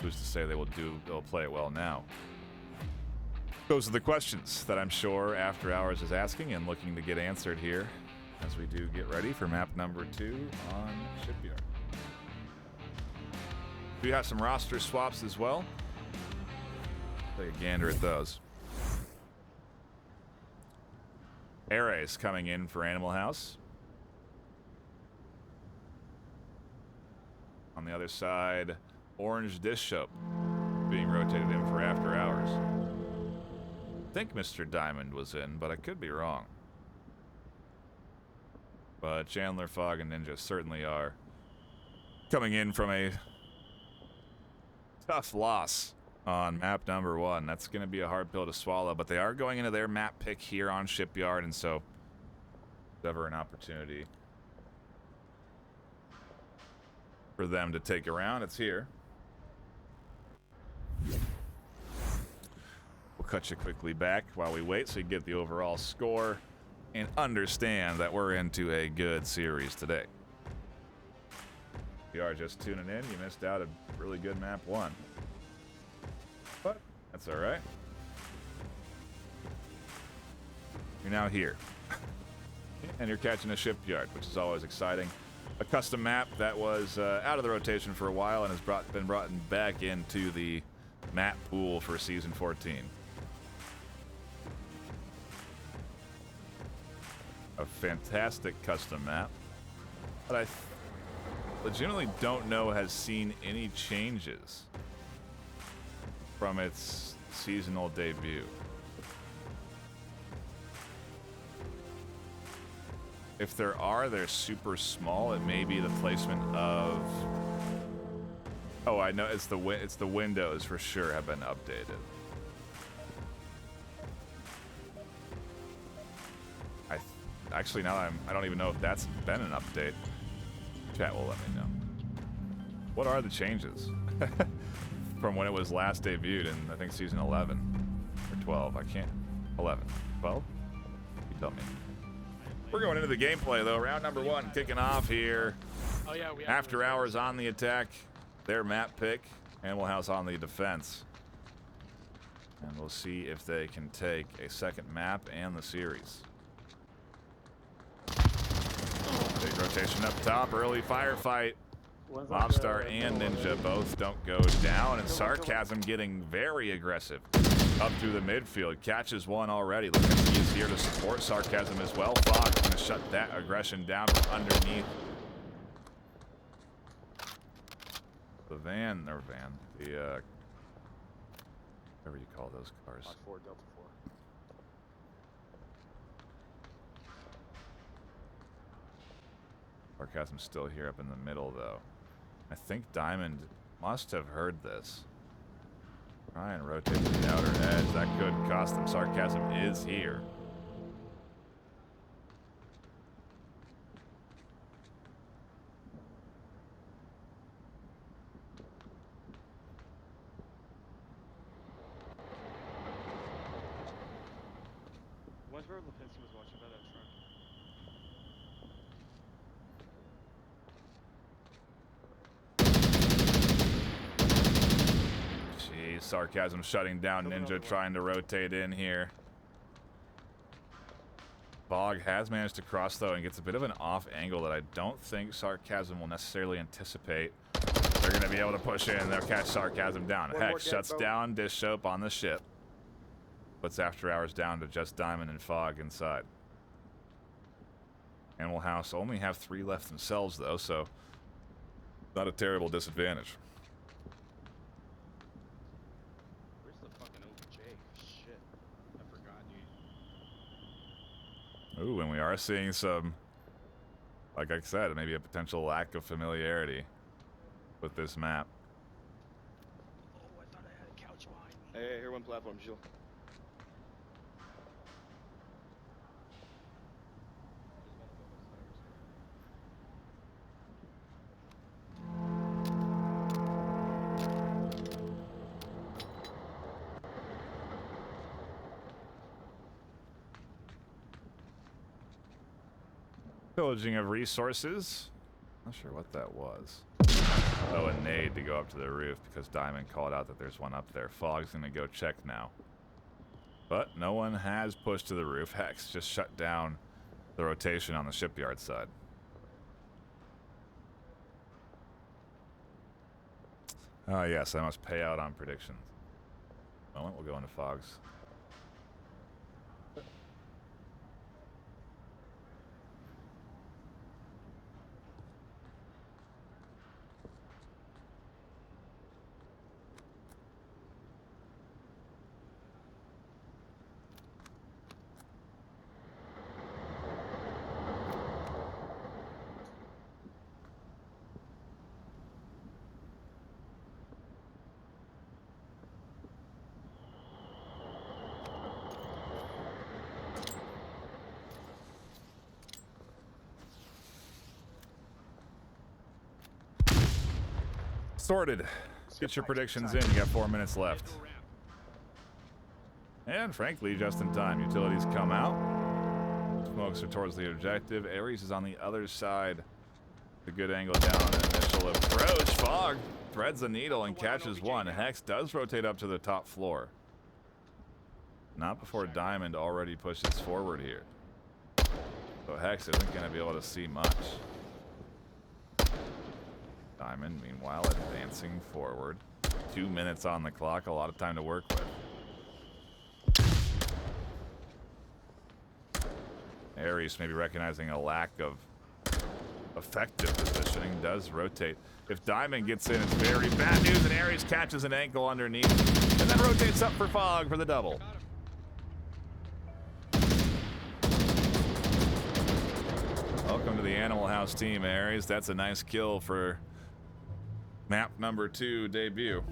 who's to say they'll play it well now? Those are the questions that I'm sure After Hours is asking and looking to get answered here as we do get ready for map number 2 on Shipyard. We have some roster swaps as well. Take a gander at those. Ares coming in for Animal House. On the other side, Orange Dish Soap being rotated in for After Hours. I think Mr. Diamond was in, but I could be wrong. But Chandler, Fog, and Ninja certainly are coming in from a tough loss on map number 1. That's going to be a hard pill to swallow, but they are going into their map pick here on Shipyard, and so if ever an opportunity for them to take a round, it's here. We'll cut you quickly back while we wait so you get the overall score and understand that we're into a good series today. If you are just tuning in, you missed out a really good map 1. That's all right. You're now here. And you're catching a shipyard, which is always exciting. A custom map that was out of the rotation for a while and has been brought back into the map pool for Season 14. A fantastic custom map that I legitimately don't know has seen any changes from its seasonal debut. If there are, they're super small. It may be the placement of... Oh, I know it's the windows for sure have been updated. Actually, now I don't even know if that's been an update. Chat will let me know. What are the changes from when it was last debuted in, I think, season 11 or 12? I can't. 11, 12? You tell me. We're going into the gameplay though. Round number 1 kicking off here. Oh yeah, we After Hours on the attack. Their map pick. Animal House on the defense. And we'll see if they can take a second map and the series. Big rotation up top. Early firefight. Mobstar and Ninja both don't go down. And Sarcasm getting very aggressive up through the midfield. Catches one already. Looks like he is here to support Sarcasm as well. Fog's going to shut that aggression down from underneath the whatever you call those cars. Mach 4, Delta 4. Sarcasm's still here up in the middle, though. I think Diamond must have heard this. Try and rotate to the outer edge. That could cost them. Sarcasm is here. Where's where Lipinski was watching by that truck? Jeez, Sarcasm shutting down Ninja, trying to rotate in here. Bog has managed to cross, though, and gets a bit of an off angle that I don't think Sarcasm will necessarily anticipate. They're going to be able to push in. They'll catch Sarcasm down. Hex shuts down Dish Soap on the ship. Puts After Hours down to just Diamond and Fog inside. Animal House only have 3 left themselves, though, so not a terrible disadvantage. Where's the fucking OJ? Shit. I forgot, dude. Ooh, and we are seeing some, like I said, maybe a potential lack of familiarity with this map. Oh, I thought I had a couch behind me. Hey, here one platform, Jill. Pillaging of resources. Not sure what that was. Oh, a nade to go up to the roof because Diamond called out that there's one up there. Fog's gonna go check now. But no one has pushed to the roof. Hex just shut down the rotation on the shipyard side. Ah, yes, I must pay out on predictions. Moment, we'll go into Fog's. Sorted. Get your predictions in. You got 4 minutes left. And frankly, just in time. Utilities come out. Smokes are towards the objective. Ares is on the other side. A good angle down on an initial approach. Fog threads the needle and catches one. Hex does rotate up to the top floor. Not before Diamond already pushes forward here. So Hex isn't going to be able to see much. Diamond, meanwhile, advancing forward. 2 minutes on the clock, a lot of time to work with. Ares maybe recognizing a lack of effective positioning, does rotate. If Diamond gets in, it's very bad news, and Ares catches an ankle underneath, and then rotates up for Fog for the double. Welcome to the Animal House team, Ares. That's a nice kill for map number 2 debut.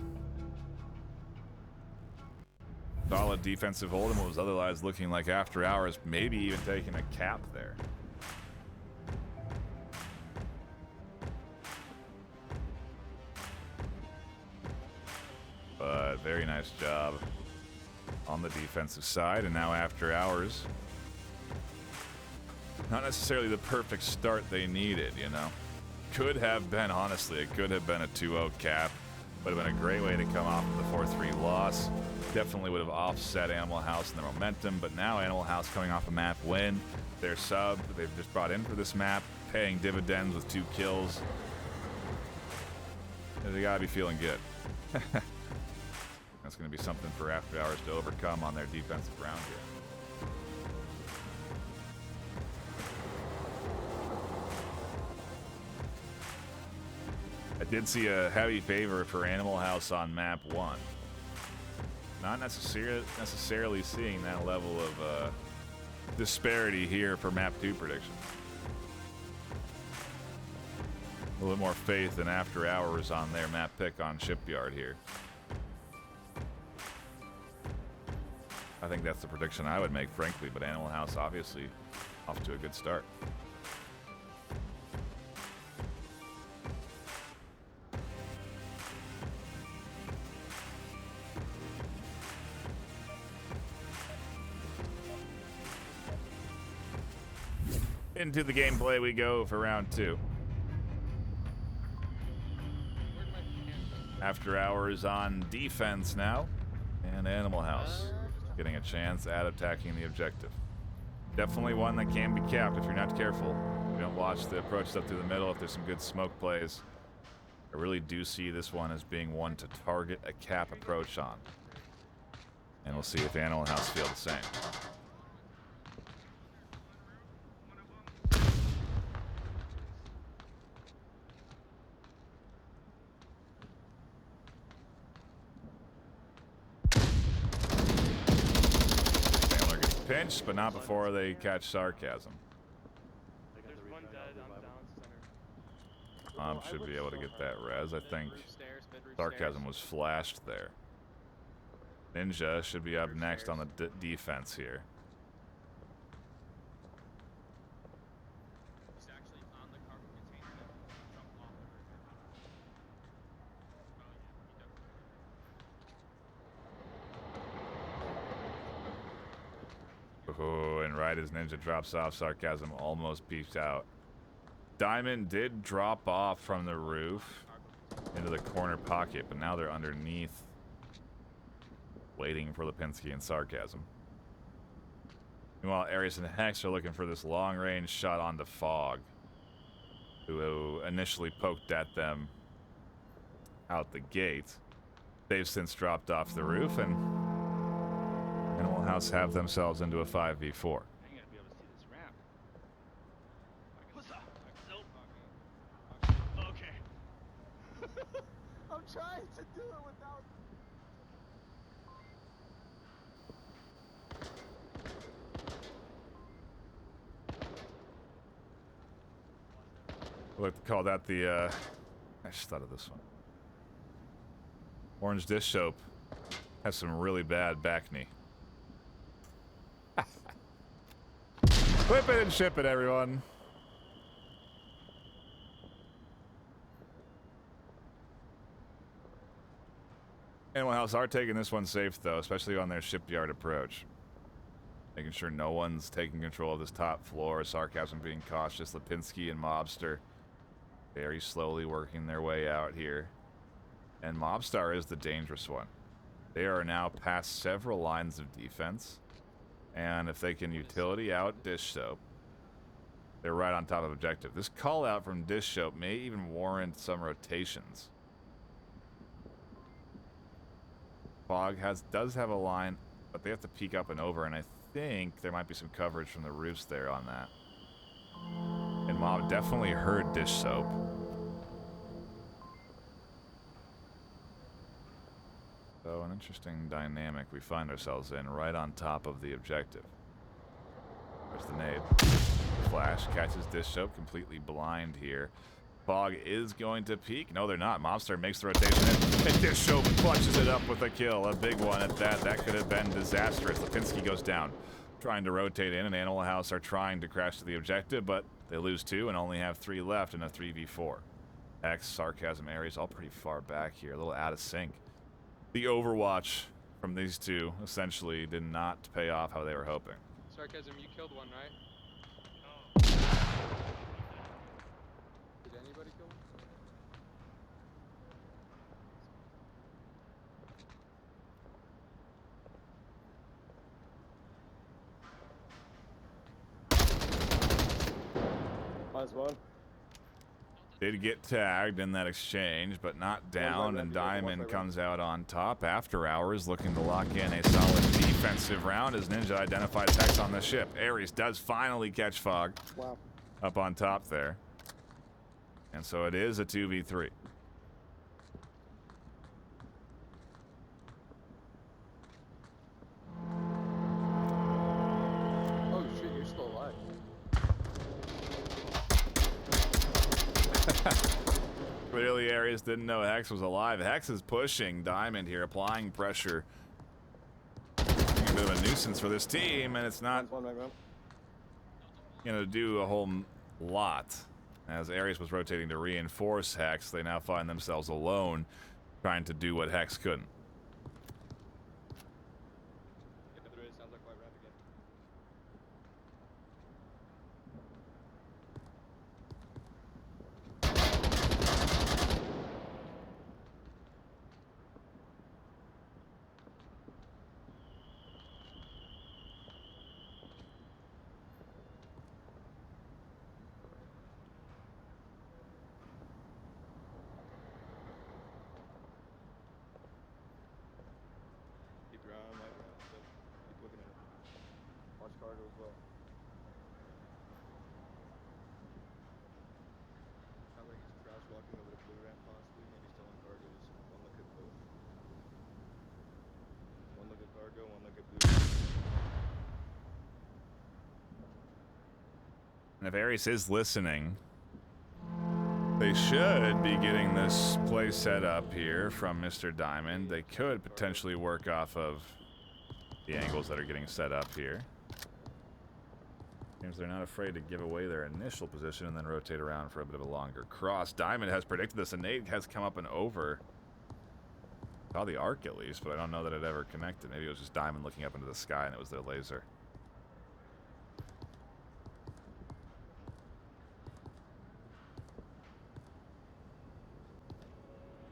Solid defensive hold and what was otherwise looking like After Hours, maybe even taking a cap there. But very nice job on the defensive side, and now After Hours. Not necessarily the perfect start they needed, you know. Could have been, honestly, it could have been a 2-0 cap. Would have been a great way to come off of the 4-3 loss. Definitely would have offset Animal House and their momentum, but now Animal House coming off a map win. Their sub that they've just brought in for this map, paying dividends with 2 kills. They gotta be feeling good. That's gonna be something for After Hours to overcome on their defensive round here. I did see a heavy favor for Animal House on map 1. Not necessarily seeing that level of disparity here for map 2 prediction. A little bit more faith than After Hours on their map pick on Shipyard here. I think that's the prediction I would make, frankly, but Animal House obviously off to a good start. Into the gameplay we go for round 2. After Hours on defense now, and Animal House getting a chance at attacking the objective. Definitely one that can be capped if you're not careful. If you don't watch the approach up through the middle, if there's some good smoke plays. I really do see this one as being one to target a cap approach on. And we'll see if Animal House feel the same. Pinch, but not before they catch Sarcasm. There's one dead on down center. Should be able to get that res. I think Sarcasm was flashed there. Ninja should be up next on the defense here. Oh, and right as Ninja drops off, Sarcasm almost peeked out. Diamond did drop off from the roof into the corner pocket, but now they're underneath, waiting for Lipinski and Sarcasm. Meanwhile, Ares and Hex are looking for this long-range shot onto Fog, who initially poked at them out the gate. They've since dropped off the roof, and Animal House have themselves into a 5v4. I ain't gonna be able to see this ramp. What's up? Nope. Okay. I'm trying to do it without. I like to call that the, I just thought of this one. Orange dish soap has some really bad back knee. Whip it and ship it, everyone. Animal House are taking this one safe, though, especially on their shipyard approach. Making sure no one's taking control of this top floor. Sarcasm being cautious. Lipinski and Mobster very slowly working their way out here. And Mobstar is the dangerous one. They are now past several lines of defense. And if they can utility out Dish Soap, they're right on top of objective. This call out from Dish Soap may even warrant some rotations. Fog does have a line, but they have to peek up and over, and I think there might be some coverage from the roofs there on that. And Mob definitely heard Dish Soap. So an interesting dynamic we find ourselves in right on top of the objective. There's the nade. The flash catches Dish Soap completely blind here. Fog is going to peek. No, they're not. Mobster makes the rotation and Dish Soap clutches it up with a kill. A big one at that. That could have been disastrous. Lipinski goes down. Trying to rotate in, and Animal House are trying to crash to the objective, but they lose 2 and only have 3 left in a 3v4. X, Sarcasm, Ares, all pretty far back here. A little out of sync. The overwatch from these two essentially did not pay off how they were hoping. Sarcasm, you killed one, right? No. Did anybody kill one? Minus one. Did get tagged in that exchange, but not down, and Diamond comes out on top. AfterHours looking to lock in a solid defensive round as Ninja identifies Hex on the ship. Ares does finally catch Fog up on top there. And so it is a 2v3. Oh shit, you're still alive. Clearly Ares didn't know Hex was alive. Hex is pushing Diamond here, applying pressure. Being a bit of a nuisance for this team, and it's not going to do a whole lot. As Ares was rotating to reinforce Hex, they now find themselves alone, trying to do what Hex couldn't. Cargo as well. Sounds like he's crouch walking over the blue ramp possibly, maybe still on cargoes. One look at both. One look at cargo, one look at blue ramp. And if Ares is listening, they should be getting this play set up here from Mr. Diamond. They could potentially work off of the angles that are getting set up here. Seems they're not afraid to give away their initial position and then rotate around for a bit of a longer cross. Diamond has predicted this, and Nate has come up and over. Saw the arc at least, but I don't know that it ever connected. Maybe it was just Diamond looking up into the sky and it was their laser.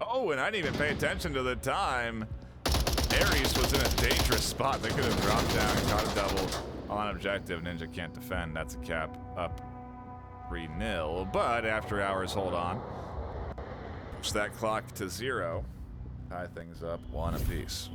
Oh, and I didn't even pay attention to the time. Ares was in a dangerous spot. They could have dropped down and caught a double on objective. Ninja can't defend. That's a cap up 3-0. But AfterHours hold on. Push that clock to 0. Tie things up 1 apiece.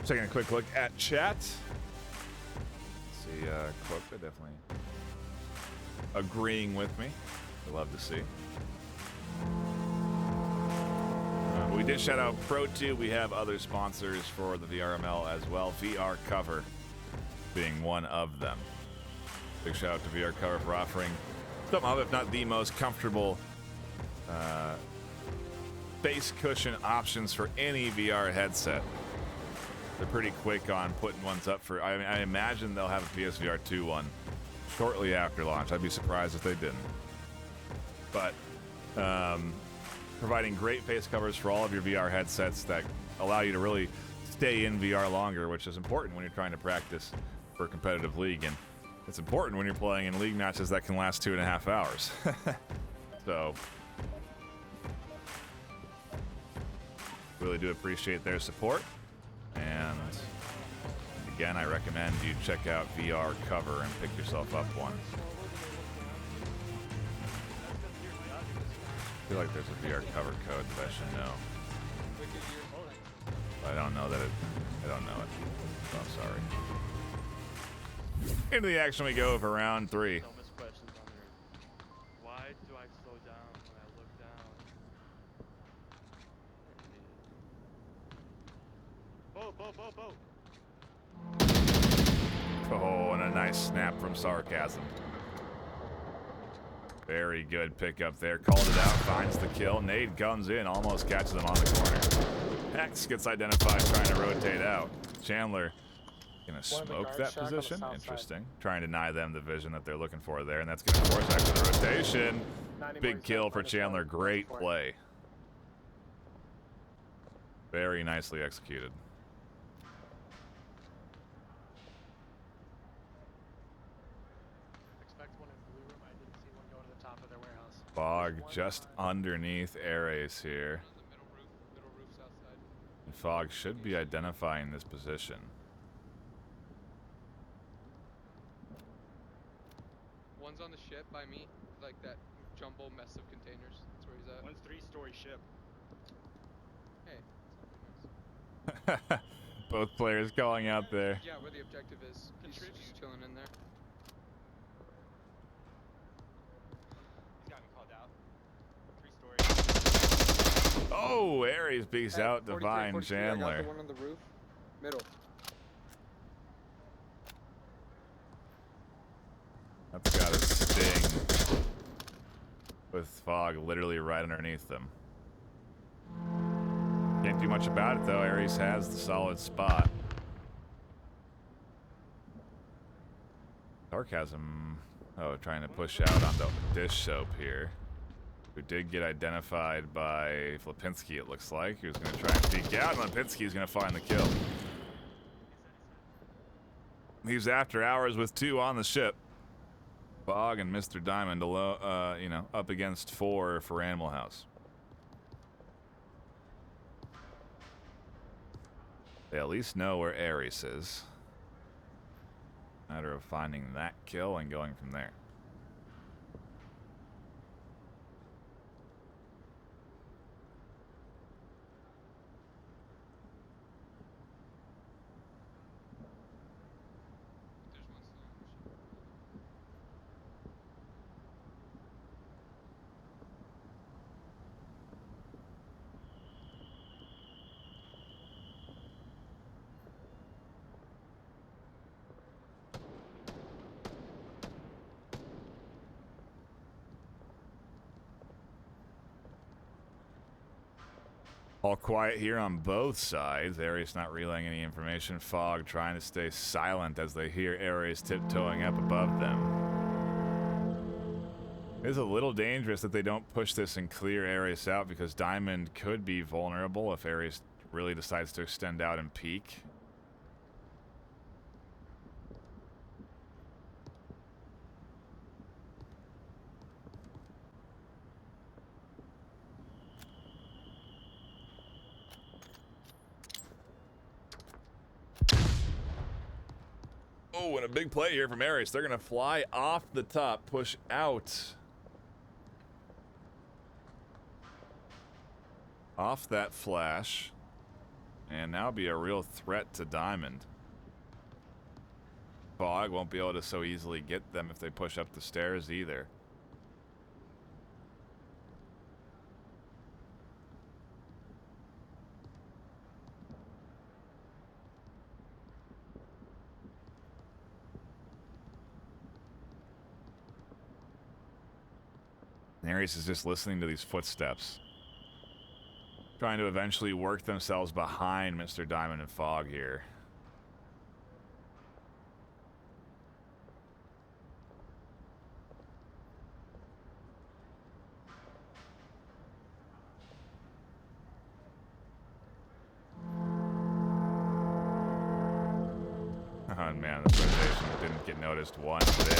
Taking a quick look at chat. See, Quokka definitely agreeing with me. I love to see. We did shout out Pro2. We have other sponsors for the VRML as well. VR Cover being one of them. Big shout out to VR Cover for offering some of, if not the most comfortable face cushion options for any VR headset. They're pretty quick on putting ones up for, I imagine they'll have a PSVR 2 one shortly after launch. I'd be surprised if they didn't. But providing great face covers for all of your VR headsets that allow you to really stay in VR longer, which is important when you're trying to practice for competitive League, and it's important when you're playing in League matches that can last 2.5 hours. So, really do appreciate their support, and again, I recommend you check out VR Cover and pick yourself up one. I feel like there's a VR Cover code that I should know. I don't know that it. I don't know it. So I'm sorry. Into the action we go for round 3. So much questions on there. Why do I slow down when I look down? Boat. Oh, and a nice snap from Sarcasm. Very good pickup there. Called it out, finds the kill. Nade comes in, almost catches him on the corner. Hex gets identified trying to rotate out. Chandler gonna smoke that position. Interesting. Trying to deny them the vision that they're looking for there, and that's gonna force out the rotation. Big kill for Chandler. Great play. Very nicely executed. Fog just underneath Ares here. And Fog should be identifying this position. One's on the ship by me, like that jumbo mess of containers. That's where he's at. One's 3-story ship. Hey. Both players calling out there. Yeah, where the objective is. He's chilling in there. Oh, Ares beats out Divine Chandler. I got the one on the roof. Middle. That's got a sting. With Fog literally right underneath them. Can't do much about it though. Ares has the solid spot. Sarcasm. Oh, trying to push out onto dish soap here. Who did get identified by Flipinski, it looks like. He was going to try and peek out, and Flipinski's going to find the kill. He's after hours with 2 on the ship. Fog and Mr. Diamond, up against 4 for Animal House. They at least know where Ares is. Matter of finding that kill and going from there. All quiet here on both sides. Ares not relaying any information. Fog trying to stay silent as they hear Ares tiptoeing up above them. It is a little dangerous that they don't push this and clear Ares out, because Diamond could be vulnerable if Ares really decides to extend out and peek. Oh, and a big play here from Ares. They're going to fly off the top, push out. Off that flash. And now be a real threat to Diamond. Fog won't be able to so easily get them if they push up the stairs either. Ares is just listening to these footsteps. Trying to eventually work themselves behind Mr. Diamond and Fog here. one. Man, this rotation didn't get noticed one bit.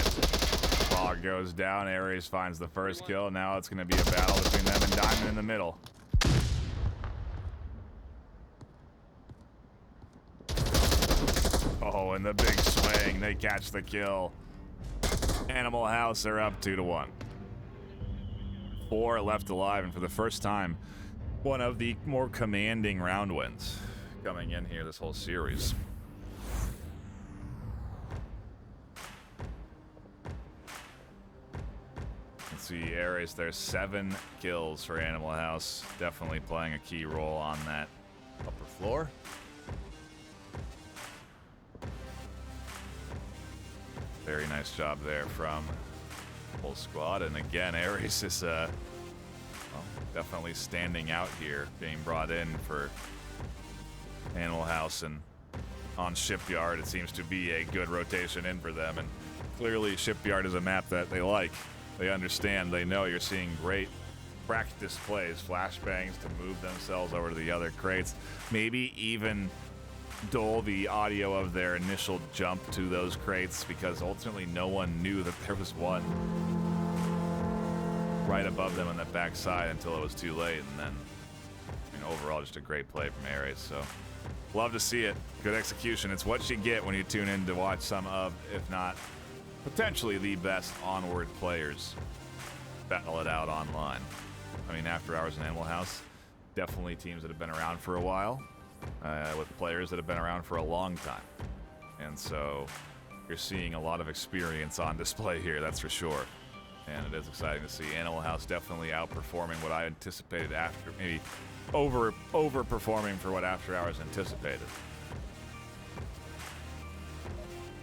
Fog goes down. Ares finds the first kill. Now it's going to be a battle between them and Diamond in the middle. Oh, and the big swing. They catch the kill. Animal House are up 2-1. 4 left alive, and for the first time, one of the more commanding round wins coming in here this whole series. Let's see, Ares, there's 7 kills for Animal House. Definitely playing a key role on that upper floor. Very nice job there from the whole squad. And again, Ares is well, definitely standing out here, being brought in for Animal House, and on Shipyard it seems to be a good rotation in for them, and clearly Shipyard is a map that they like. They understand, they know. You're seeing great practice plays, flashbangs to move themselves over to the other crates, maybe even dull the audio of their initial jump to those crates, because ultimately no one knew that there was one right above them on the backside until it was too late. And then, I mean, overall just a great play from Ares. So love to see it. Good execution. It's what you get when you tune in to watch some of, if not potentially the best Onward players battle it out online. I mean, After Hours and Animal House, definitely teams that have been around for a while, with players that have been around for a long time. And so you're seeing a lot of experience on display here, that's for sure. And it is exciting to see Animal House definitely outperforming what I anticipated, after maybe overperforming for what After Hours anticipated.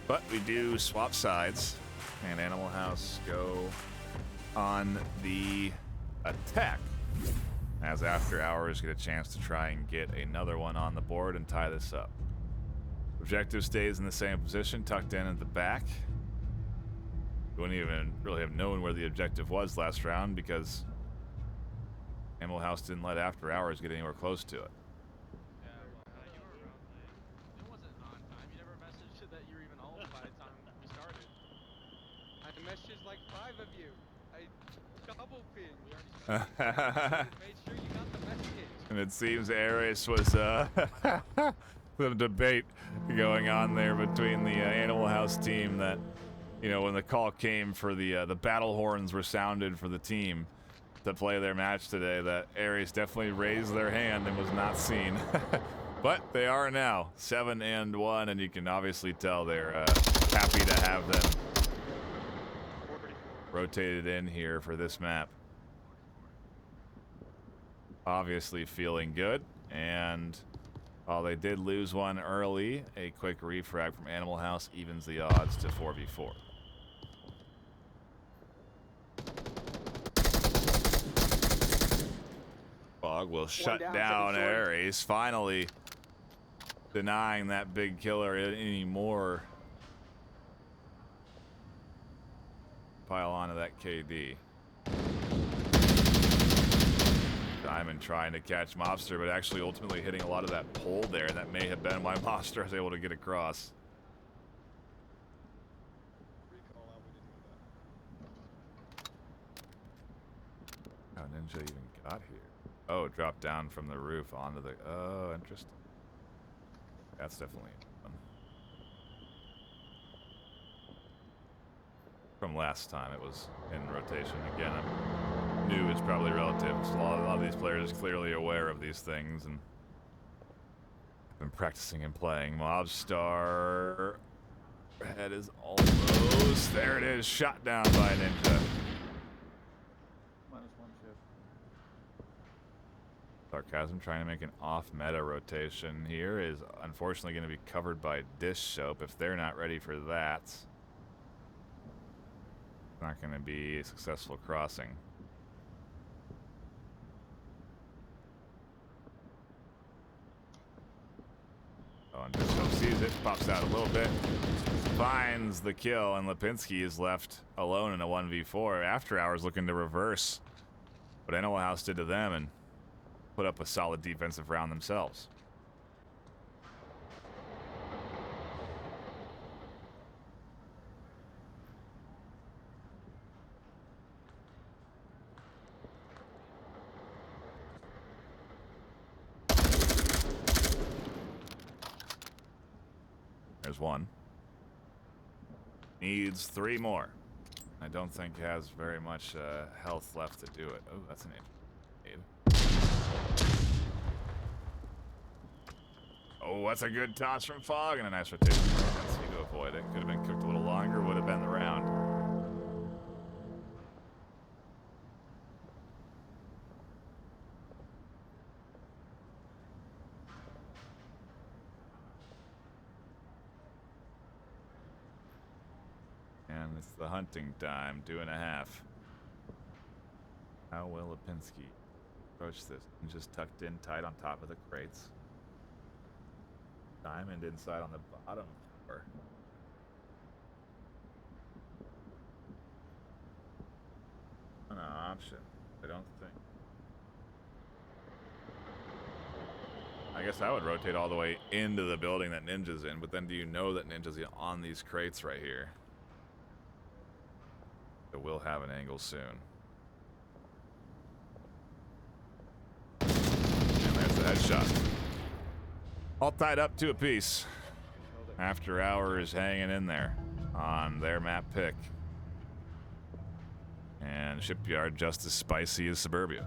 But we do swap sides, and Animal House go on the attack, as After Hours get a chance to try and get another one on the board and tie this up. Objective stays in the same position, tucked in at the back. We wouldn't even really have known where the objective was last round, because Animal House didn't let After Hours get anywhere close to it. Yeah, well, you were around late. It wasn't on time. You never messaged that you were even home by the time we started. I messaged like 5 of you. I double pinged. Made sure you got the message. And it seems Ares was the debate going on there between the Animal House team, that, you know, when the call came for the battle horns were sounded for the team to play their match today, that Ares definitely raised their hand and was not seen. But they are now 7-1, and you can obviously tell they're happy to have them rotated in here for this map. Obviously feeling good, and while they did lose one early, a quick refrag from Animal House evens the odds to 4v4. Fog will shut down Ares, finally denying that big killer any more. Pile onto that KD. Diamond trying to catch Mobster, but actually ultimately hitting a lot of that pole there. That may have been why Mobster was able to get across. How Ninja even got here? Oh, dropped down from the roof onto the... Oh, interesting. That's definitely fun. From last time, it was in rotation. Again, new is probably relative. So a lot of these players are clearly aware of these things and have been practicing and playing. Mobstar head is almost there. It is, shot down by Ninja. -1 ship. Sarcasm trying to make an off-meta rotation here is unfortunately going to be covered by Dish Soap. If they're not ready for that, it's not going to be a successful crossing. Oh, and Dish Soap sees it, pops out a little bit, finds the kill, and Lipinski is left alone in a 1v4. After Hours looking to reverse what Animal House did to them and put up a solid defensive round themselves. There's one. Needs 3 more. I don't think he has very much health left to do it. Oh, that's an aid. Oh, that's a good toss from Fog and a nice rotation. Let's see to avoid it. Could have been cooked a little longer, would have been the round. And it's the hunting time, 2.5. How will Lipinski approach this? And just tucked in tight on top of the crates. Diamond inside on the bottom floor. An option, I don't think. I guess I would rotate all the way into the building that Ninja's in, but then do you know that Ninja's on these crates right here? So we'll have an angle soon. And there's the headshot. All tied up 2 apiece. After Hours hanging in there on their map pick. And Shipyard just as spicy as Suburbia.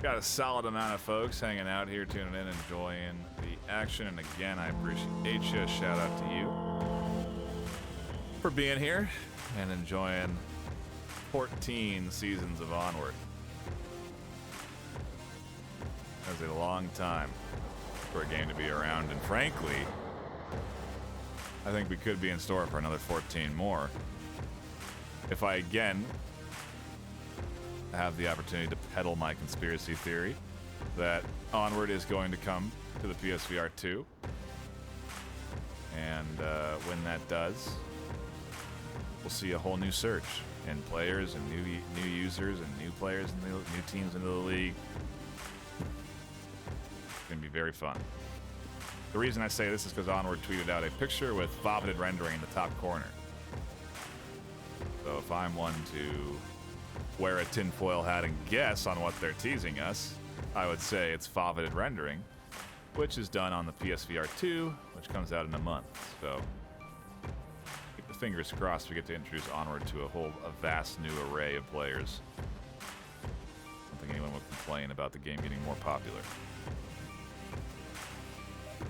Got a solid amount of folks hanging out here, tuning in, enjoying the action. And again, I appreciate you. Shout out to you for being here and enjoying 14 seasons of Onward. That was a long time for a game to be around, and frankly, I think we could be in store for another 14 more. If I again have the opportunity to peddle my conspiracy theory that Onward is going to come to the PSVR 2. And when that does, we'll see a whole new surge in players and new users and new players and new teams into the league. It's going to be very fun. The reason I say this is because Onward tweeted out a picture with vomited rendering in the top corner. So if I'm one to wear a tinfoil hat and guess on what they're teasing us, I would say it's vomited rendering, which is done on the PSVR 2, which comes out in a month. So keep the fingers crossed we get to introduce Onward to a vast new array of players. I don't think anyone would complain about the game getting more popular.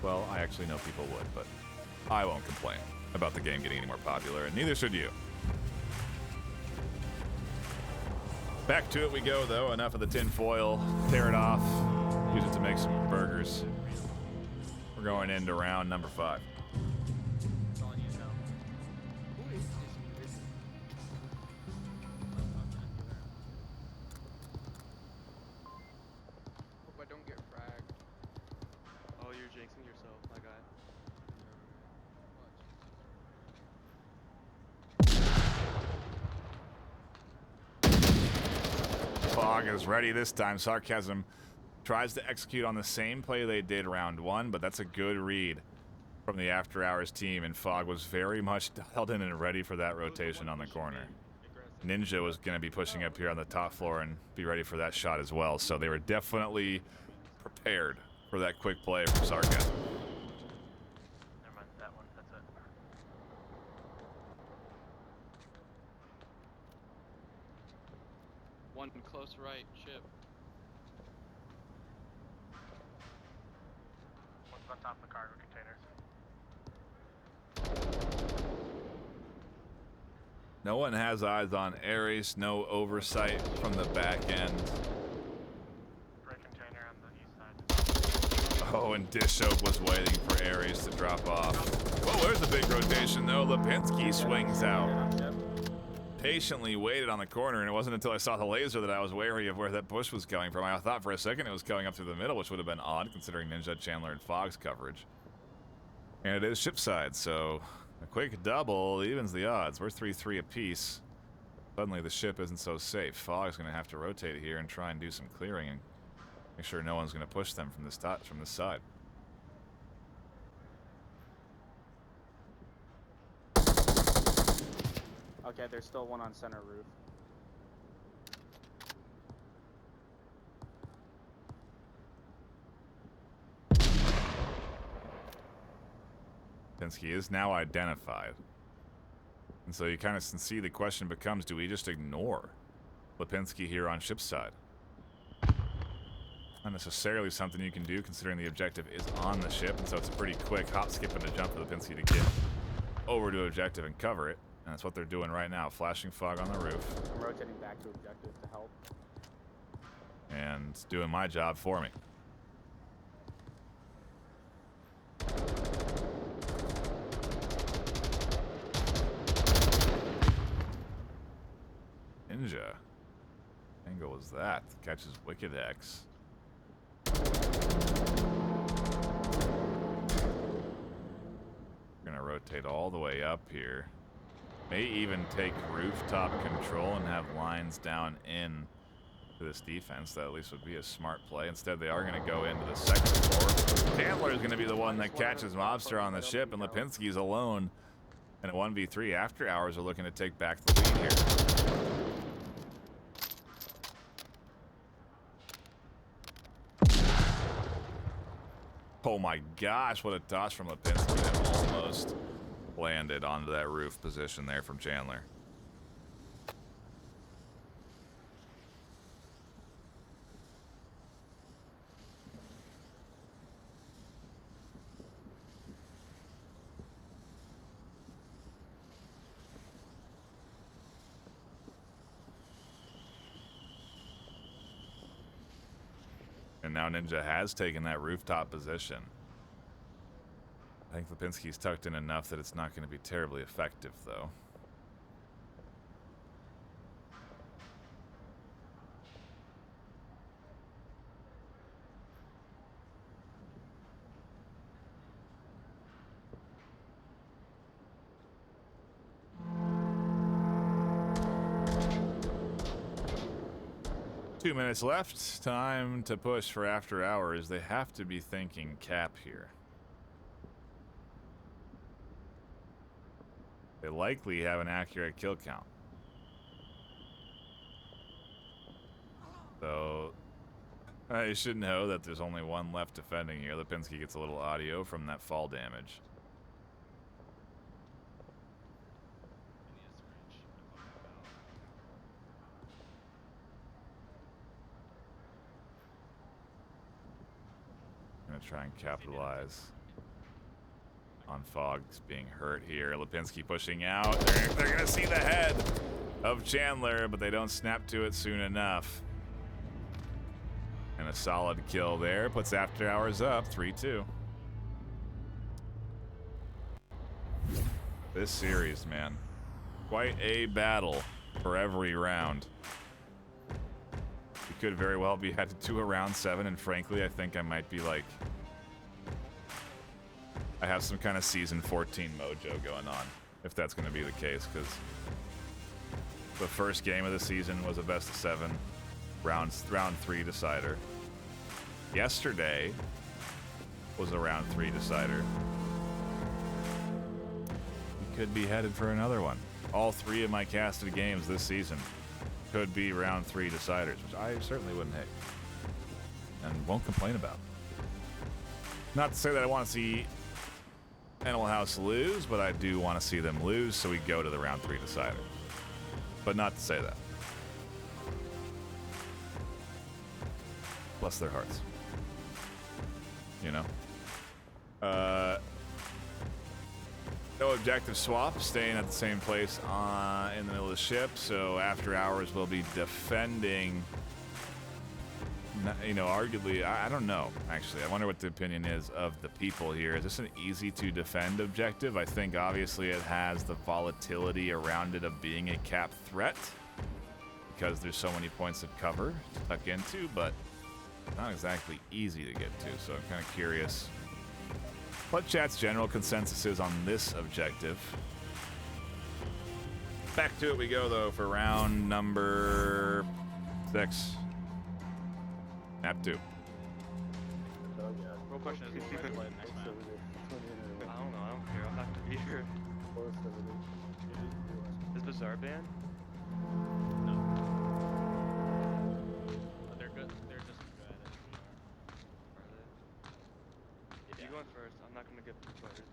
Well, I actually know people would, but I won't complain about the game getting any more popular, and neither should you. Back to it we go, though. Enough of the tin foil. Tear it off. Use it to make some burgers. We're going into round number 5. That's all I need to know. Who is this? Hope I don't get fragged. Oh, you're jinxing yourself, my guy. Fog is ready this time. Sarcasm tries to execute on the same play they did round 1, but that's a good read from the After Hours team, and Fog was very much dialed in and ready for that rotation on the corner. Ninja was going to be pushing up here on the top floor and be ready for that shot as well, so they were definitely prepared for that quick play from Sarcasm. Never mind, that one. That's it. One close right, ship. One's on top of the cargo containers. No one has eyes on Ares, no oversight from the back end. Break container on the east side. Oh, and Dishop was waiting for Ares to drop off. Well, there's a big rotation, though. Lipinski swings out. Patiently waited on the corner, and it wasn't until I saw the laser that I was wary of where that bush was coming from. I thought for a second it was going up through the middle, which would have been odd considering Ninja, Chandler, and Fog's coverage. And it is ship side, so a quick double evens the odds. We're 3-3 apiece. Suddenly the ship isn't so safe. Fog's going to have to rotate here and try and do some clearing and make sure no one's going to push them from this side. Okay, there's still one on center roof. Lipinski is now identified. And so you kind of see the question becomes, do we just ignore Lipinski here on ship side? Not necessarily something you can do considering the objective is on the ship, and so it's a pretty quick hop, skip, and a jump for Lipinski to get over to objective and cover it. And that's what they're doing right now, flashing fog on the roof. I'm rotating back to objective to help. And doing my job for me. Ninja. Angle was that? Catches Wicked X. We're gonna rotate all the way up here. May even take rooftop control and have lines down in to this defense. That at least would be a smart play. Instead, they are gonna go into the second floor. Chandler is gonna be the one that catches Mobster on the ship, and Lipinski's alone. And a 1v3 AfterHours are looking to take back the lead here. Oh my gosh, what a toss from Lipinski that almost landed onto that roof position there from Chandler. And now Ninja has taken that rooftop position. I think Lipinski's tucked in enough that it's not going to be terribly effective, though. Two minutes left. Time to push for AfterHours. They have to be thinking cap here. They likely have an accurate kill count. So I should know that there's only one left defending here. Lipinski gets a little audio from that fall damage. Gonna try and capitalize on Fogs being hurt here. Lipinski pushing out. They're gonna see the head of Chandler, but they don't snap to it soon enough. And a solid kill there puts AfterHours up 3-2. This series, man, quite a battle for every round. We could very well be headed to a round 7, and frankly, I think I might be like, I have some kind of season 14 mojo going on, if that's going to be the case, because the first game of the season was a best of 7, round 3 decider. Yesterday was a round 3 decider. We could be headed for another one. All 3 of my casted games this season could be round 3 deciders, which I certainly wouldn't hate and won't complain about. Not to say that I want to see Animal House lose, but I do want to see them lose, so we go to the round 3 decider. But not to say that. Bless their hearts. You know? No objective swap, staying at the same place in the middle of the ship, so AfterHours will be defending, you know, arguably, I don't know, actually. I wonder what the opinion is of the people here. Is this an easy to defend objective? I think obviously it has the volatility around it of being a cap threat because there's so many points of cover to tuck into, but not exactly easy to get to, so I'm kind of curious what chat's general consensus is on this objective. Back to it we go, though, for round number 6. Map 2. Real question is, what red light next map? I don't know, I don't care, I'm not gonna be here. Is Bazaar banned? No. But they're good. They're just as good at it as we are. Are they? If you going first, I'm not gonna get prepared.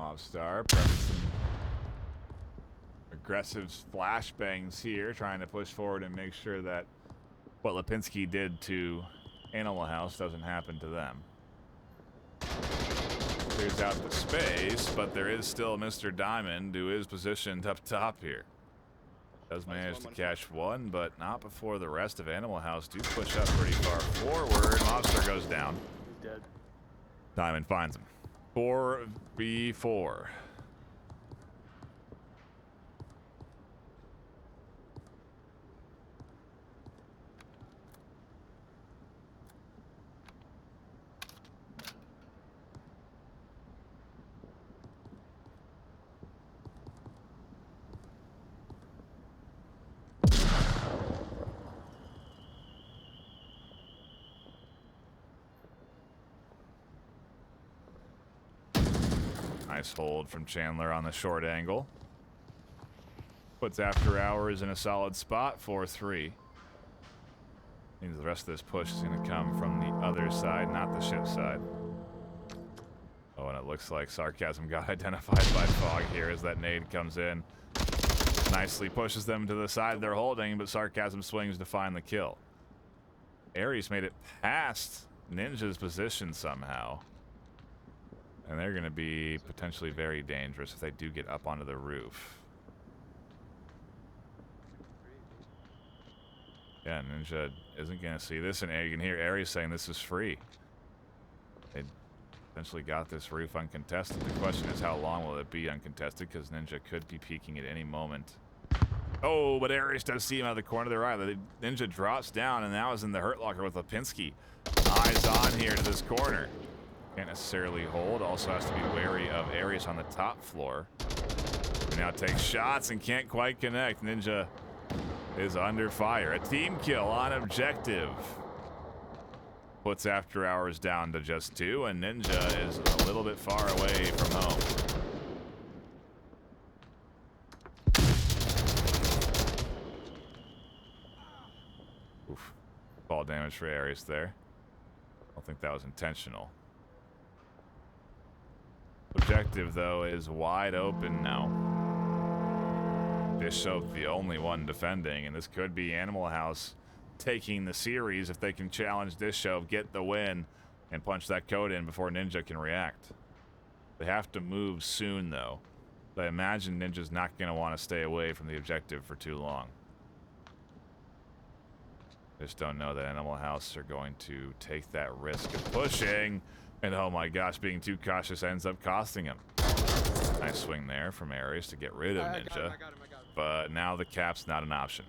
Mobstar pressing some aggressive flashbangs here, trying to push forward and make sure that what Lipinski did to Animal House doesn't happen to them. Clears out the space, but there is still Mr. Diamond, who is positioned up top here. Does manage to catch one, but not before the rest of Animal House do push up pretty far forward. Mobster goes down. He's dead. Diamond finds him. 4v4. Nice hold from Chandler on the short angle. Puts After Hours in a solid spot, 4-3. Means the rest of this push is going to come from the other side, not the ship side. Oh, and it looks like Sarcasm got identified by Fog here as that nade comes in. Nicely pushes them to the side they're holding, but Sarcasm swings to find the kill. Ares made it past Ninja's position somehow. And they're going to be potentially very dangerous if they do get up onto the roof. Yeah, Ninja isn't going to see this, and you can hear Ares saying this is free. They essentially got this roof uncontested. The question is, how long will it be uncontested? Because Ninja could be peeking at any moment. Oh, but Ares does see him out of the corner of their eye. The Ninja drops down, and now is in the hurt locker with Lipinski. Eyes on here to this corner. Can't necessarily hold. Also has to be wary of Ares on the top floor. He now takes shots and can't quite connect. Ninja is under fire. A team kill on objective. Puts After Hours down to just 2, and Ninja is a little bit far away from home. Oof. Fall damage for Ares there. I don't think that was intentional. Objective, though, is wide open now. Bishop the only one defending, and this could be Animal House taking the series if they can challenge Disho, get the win, and punch that code in before Ninja can react. They have to move soon, though. But I imagine Ninja's not going to want to stay away from the objective for too long. Just don't know that Animal House are going to take that risk of pushing. And oh my gosh, being too cautious ends up costing him. Nice swing there from Ares to get rid of Ninja. I got him. But now the cap's not an option.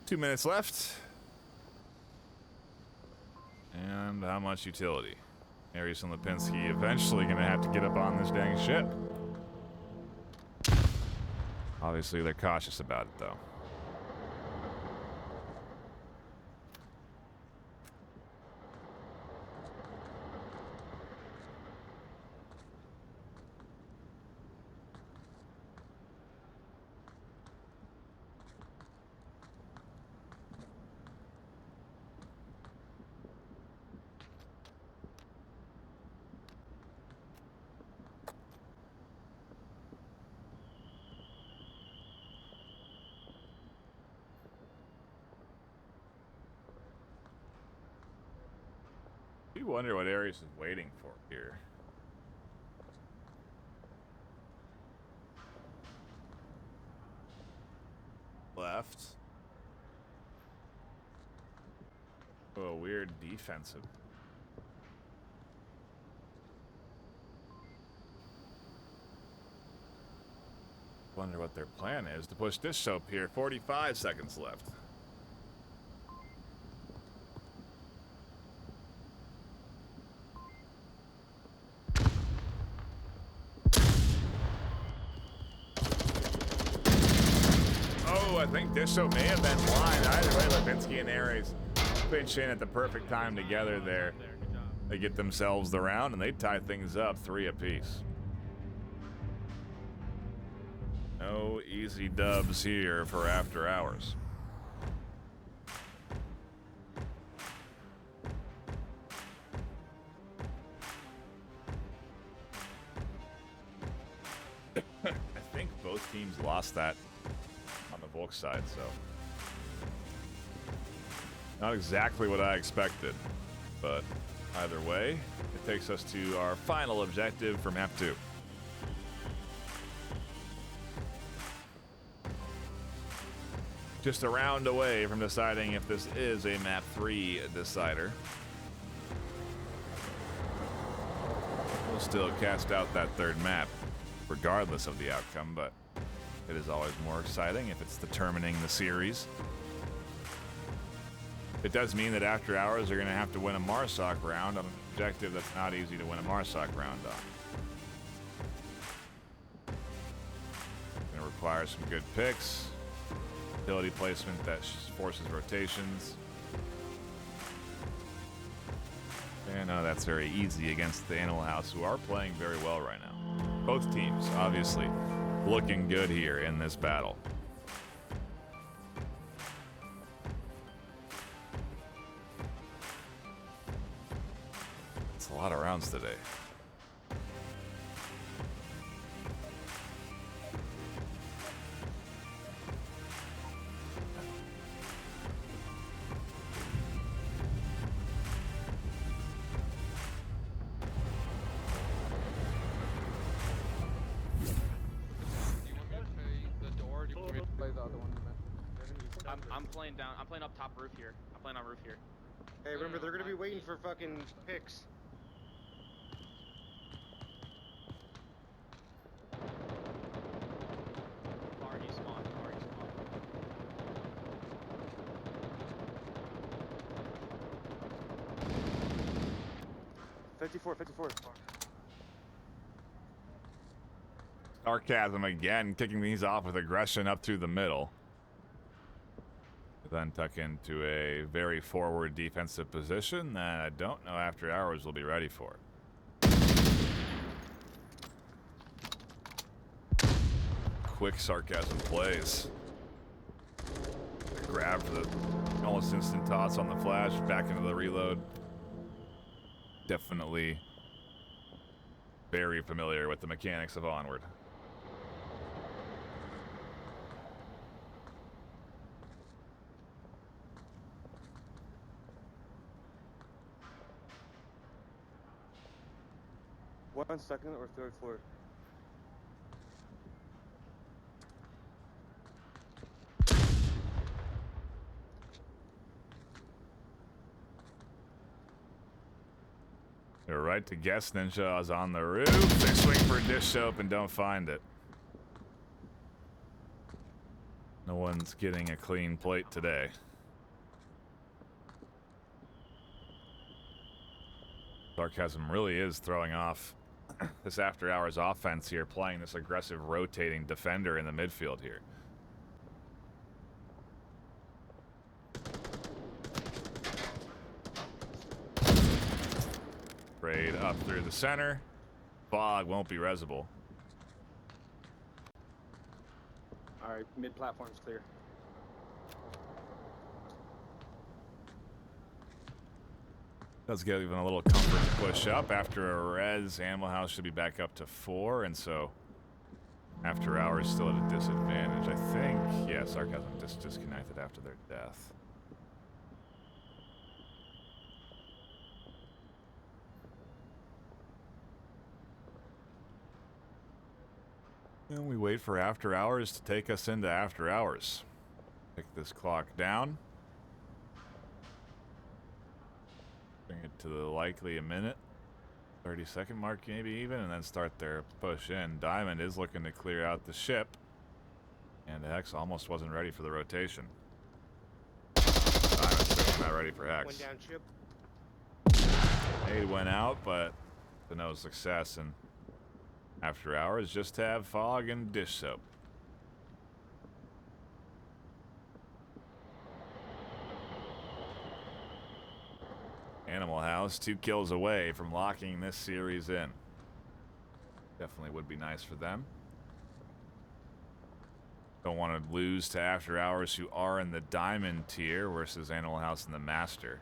Two minutes left. And how much utility? Ares and Lipinski eventually going to have to get up on this dang ship. Obviously, they're cautious about it, though. You wonder what Ares is waiting for here. Left. Oh, a weird defensive. Wonder what their plan is to push this soap here. 45 seconds left. Oh, I think Disho may have been blind. Either way, Levinsky and Ares pinch in at the perfect time together there. Good job. They get themselves the round and they tie things up 3 apiece. No easy dubs here for After Hours. I think both teams lost that on the Volk side, so not exactly what I expected, but either way, it takes us to our final objective for map 2. Just a round away from deciding if this is a map 3 decider. We'll still cast out that third map, regardless of the outcome, but it is always more exciting if it's determining the series. It does mean that After Hours are going to have to win a MARSOC round on an objective that's not easy to win a MARSOC round on. Going to require some good picks. Utility placement that forces rotations. And that's very easy against the Animal House, who are playing very well right now. Both teams, obviously, looking good here in this battle. It's a lot of rounds today. I'm playing down. I'm playing up top roof here. I'm playing on roof here. Hey, remember, they're gonna be waiting for fucking picks. Far east spawn. Far east spawn. 54. Sarcasm again, kicking these off with aggression up through the middle. Then tuck into a very forward defensive position that I don't know After Hours will be ready for. Quick sarcasm plays. Grab for the almost instant toss on the flash, back into the reload. Definitely very familiar with the mechanics of Onward. One second or third floor? You're right to guess Ninja is on the roof. They swing for a dish soap and don't find it. No one's getting a clean plate today. Sarcasm really is throwing off this After Hours offense here, playing this aggressive rotating defender in the midfield here. Raid up through the center. Fog won't be resible. Alright, mid platform's clear. Does give even a little comfort to push up. After a res, Animal House should be back up to 4, and so After Hours still at a disadvantage, I think. Yeah, Sarcasm just disconnected after their death. And we wait for After Hours to take us into After Hours. Pick this clock down. Bring it to the likely a minute. 30-second mark maybe even, and then start their push in. Diamond is looking to clear out the ship. And Hex almost wasn't ready for the rotation. Simon's certainly not ready for Hex. One down chip. Nade went out, but to no success. And after hours, just have fog and dish soap. Animal House 2 kills away from locking this series in. Definitely would be nice for them. Don't want to lose to After Hours, who are in the Diamond tier, versus Animal House in the Master.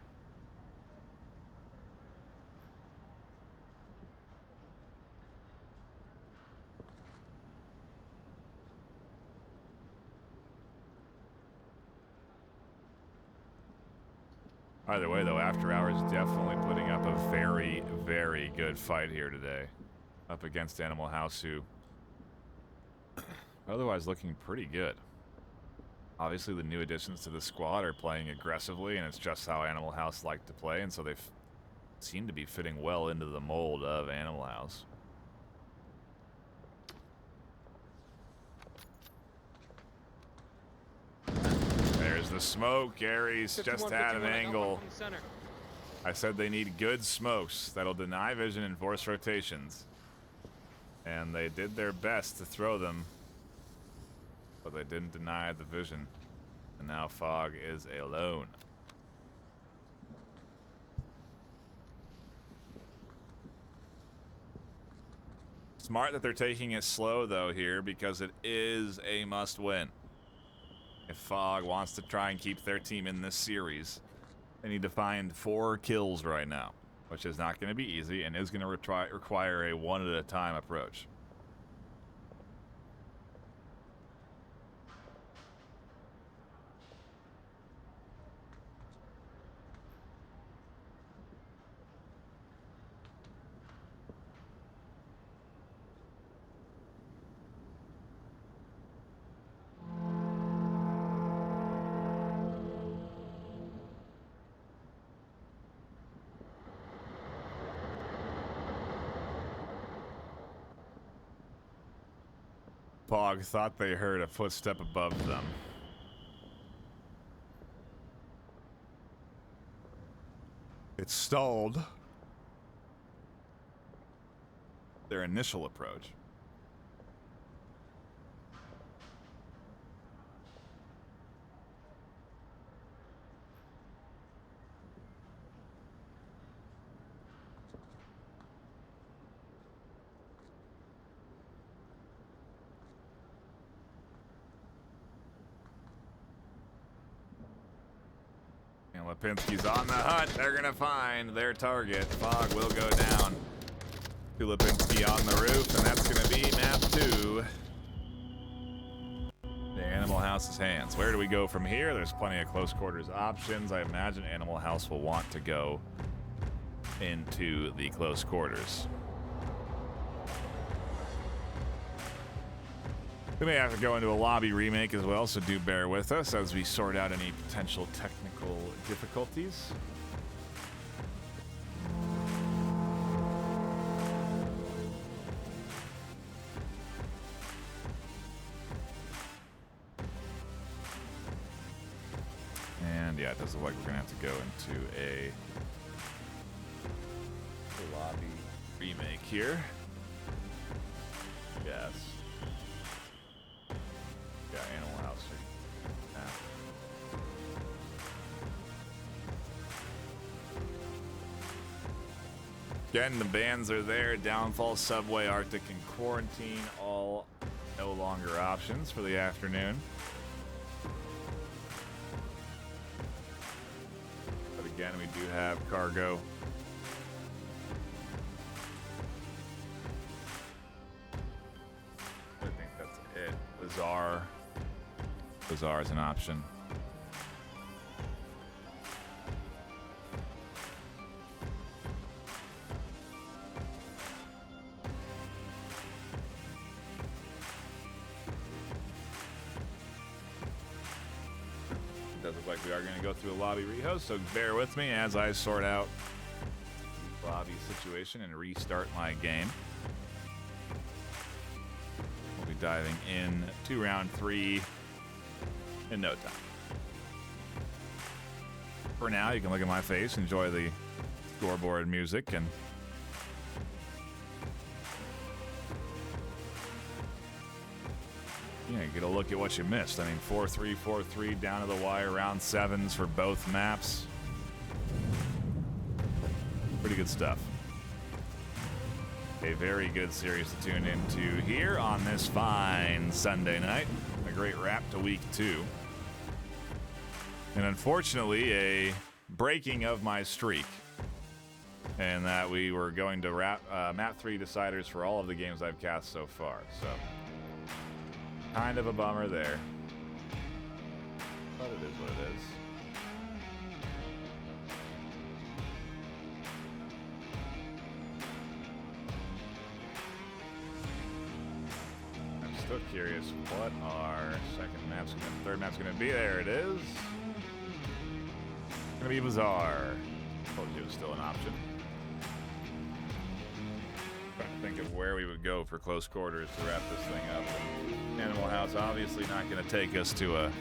Either way, though, After Hours definitely putting up a very, very good fight here today. Up against Animal House, who otherwise looking pretty good. Obviously, the new additions to the squad are playing aggressively, and it's just how Animal House like to play, and so they seem to be fitting well into the mold of Animal House. There's the smoke. Aries just had an angle. I said they need good smokes that'll deny vision and force rotations. And they did their best to throw them, but they didn't deny the vision. And now Fog is alone. Smart that they're taking it slow, though, here, because it is a must-win. If Fog wants to try and keep their team in this series, they need to find 4 kills right now, which is not going to be easy and is going to require a one-at-a-time approach. Fog thought they heard a footstep above them. It stalled their initial approach. Lipinski's on the hunt. They're going to find their target. Fog will go down to Lipinski on the roof, and that's going to be map 2. The Animal House's hands. Where do we go from here? There's plenty of close quarters options. I imagine Animal House will want to go into the close quarters. We may have to go into a lobby remake as well, so do bear with us as we sort out any potential technical difficulties. And yeah, it does look like we're gonna have to go into a lobby remake here. Yes. Yeah, Animal House. Yeah. Again, the bans are there. Downfall, Subway, Arctic, and Quarantine, all no longer options for the afternoon. But again, we do have Cargo. I think that's it. Bazaar. Bazaar is an option. It does look like we are going to go through a lobby rehost, so bear with me as I sort out the lobby situation and restart my game. We'll be diving in to round 3 in no time. For now, you can look at my face, enjoy the scoreboard music, and yeah, get a look at what you missed. I mean, 4-3, 4-3 down to the wire, round 7s for both maps. Pretty good stuff. A very good series to tune into here on this fine Sunday night. A great wrap to week 2. And unfortunately, a breaking of my streak. And that we were going to map 3 deciders for all of the games I've cast so far. So, kind of a bummer there. But it is what it is. I'm still curious what our third map's gonna be. There it is. It's gonna be Bazaar. Told you it was still an option. Trying to think of where we would go for close quarters to wrap this thing up. Animal House obviously not going to take us to a,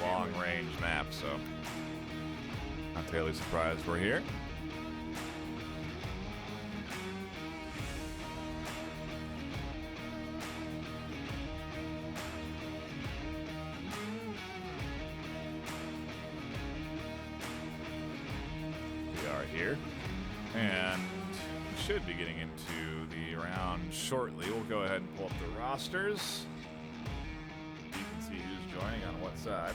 long range map, so not terribly surprised we're here. We are here, and should be getting into the round shortly. We'll go ahead and pull up the rosters. You can see who's joining on what side.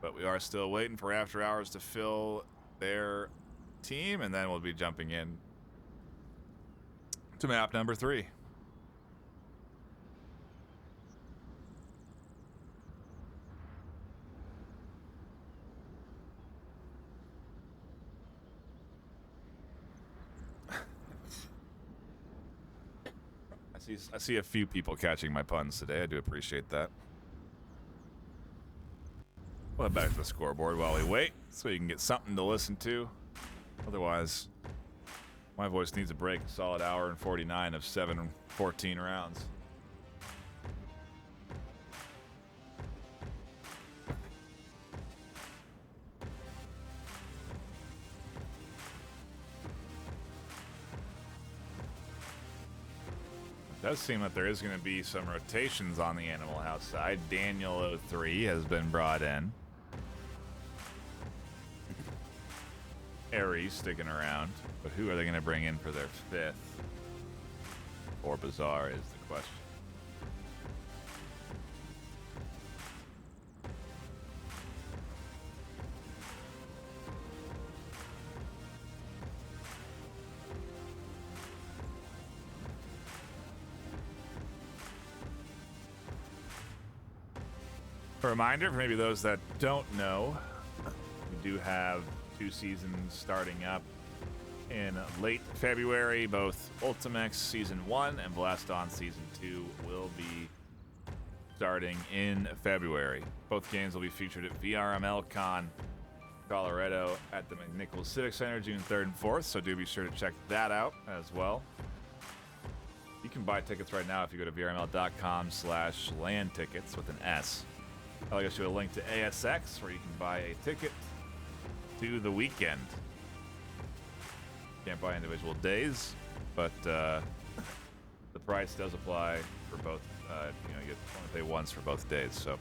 But we are still waiting for After Hours to fill their team, and then we'll be jumping in to map number 3. I see a few people catching my puns today. I do appreciate that. We'll head back to the scoreboard while we wait, so you can get something to listen to. Otherwise, my voice needs a break. A solid hour and 49 of 7-14 rounds. It does seem that there is going to be some rotations on the Animal House side. Daniel 03 has been brought in. Aries sticking around, but who are they going to bring in for their 5th? Or Bazaar is the question. A reminder for maybe those that don't know, we do have 2 seasons starting up in late February. Both Ultimex Season 1 and Blast On Season 2 will be starting in February. Both games will be featured at VRML Con Colorado at the McNichols Civic Center June 3rd and 4th, so do be sure to check that out as well. You can buy tickets right now if you go to vrml.com/land tickets with an S. I'll get you a link to ASX where you can buy a ticket to the weekend. Can't buy individual days, but the price does apply for both. You only pay once for both days. So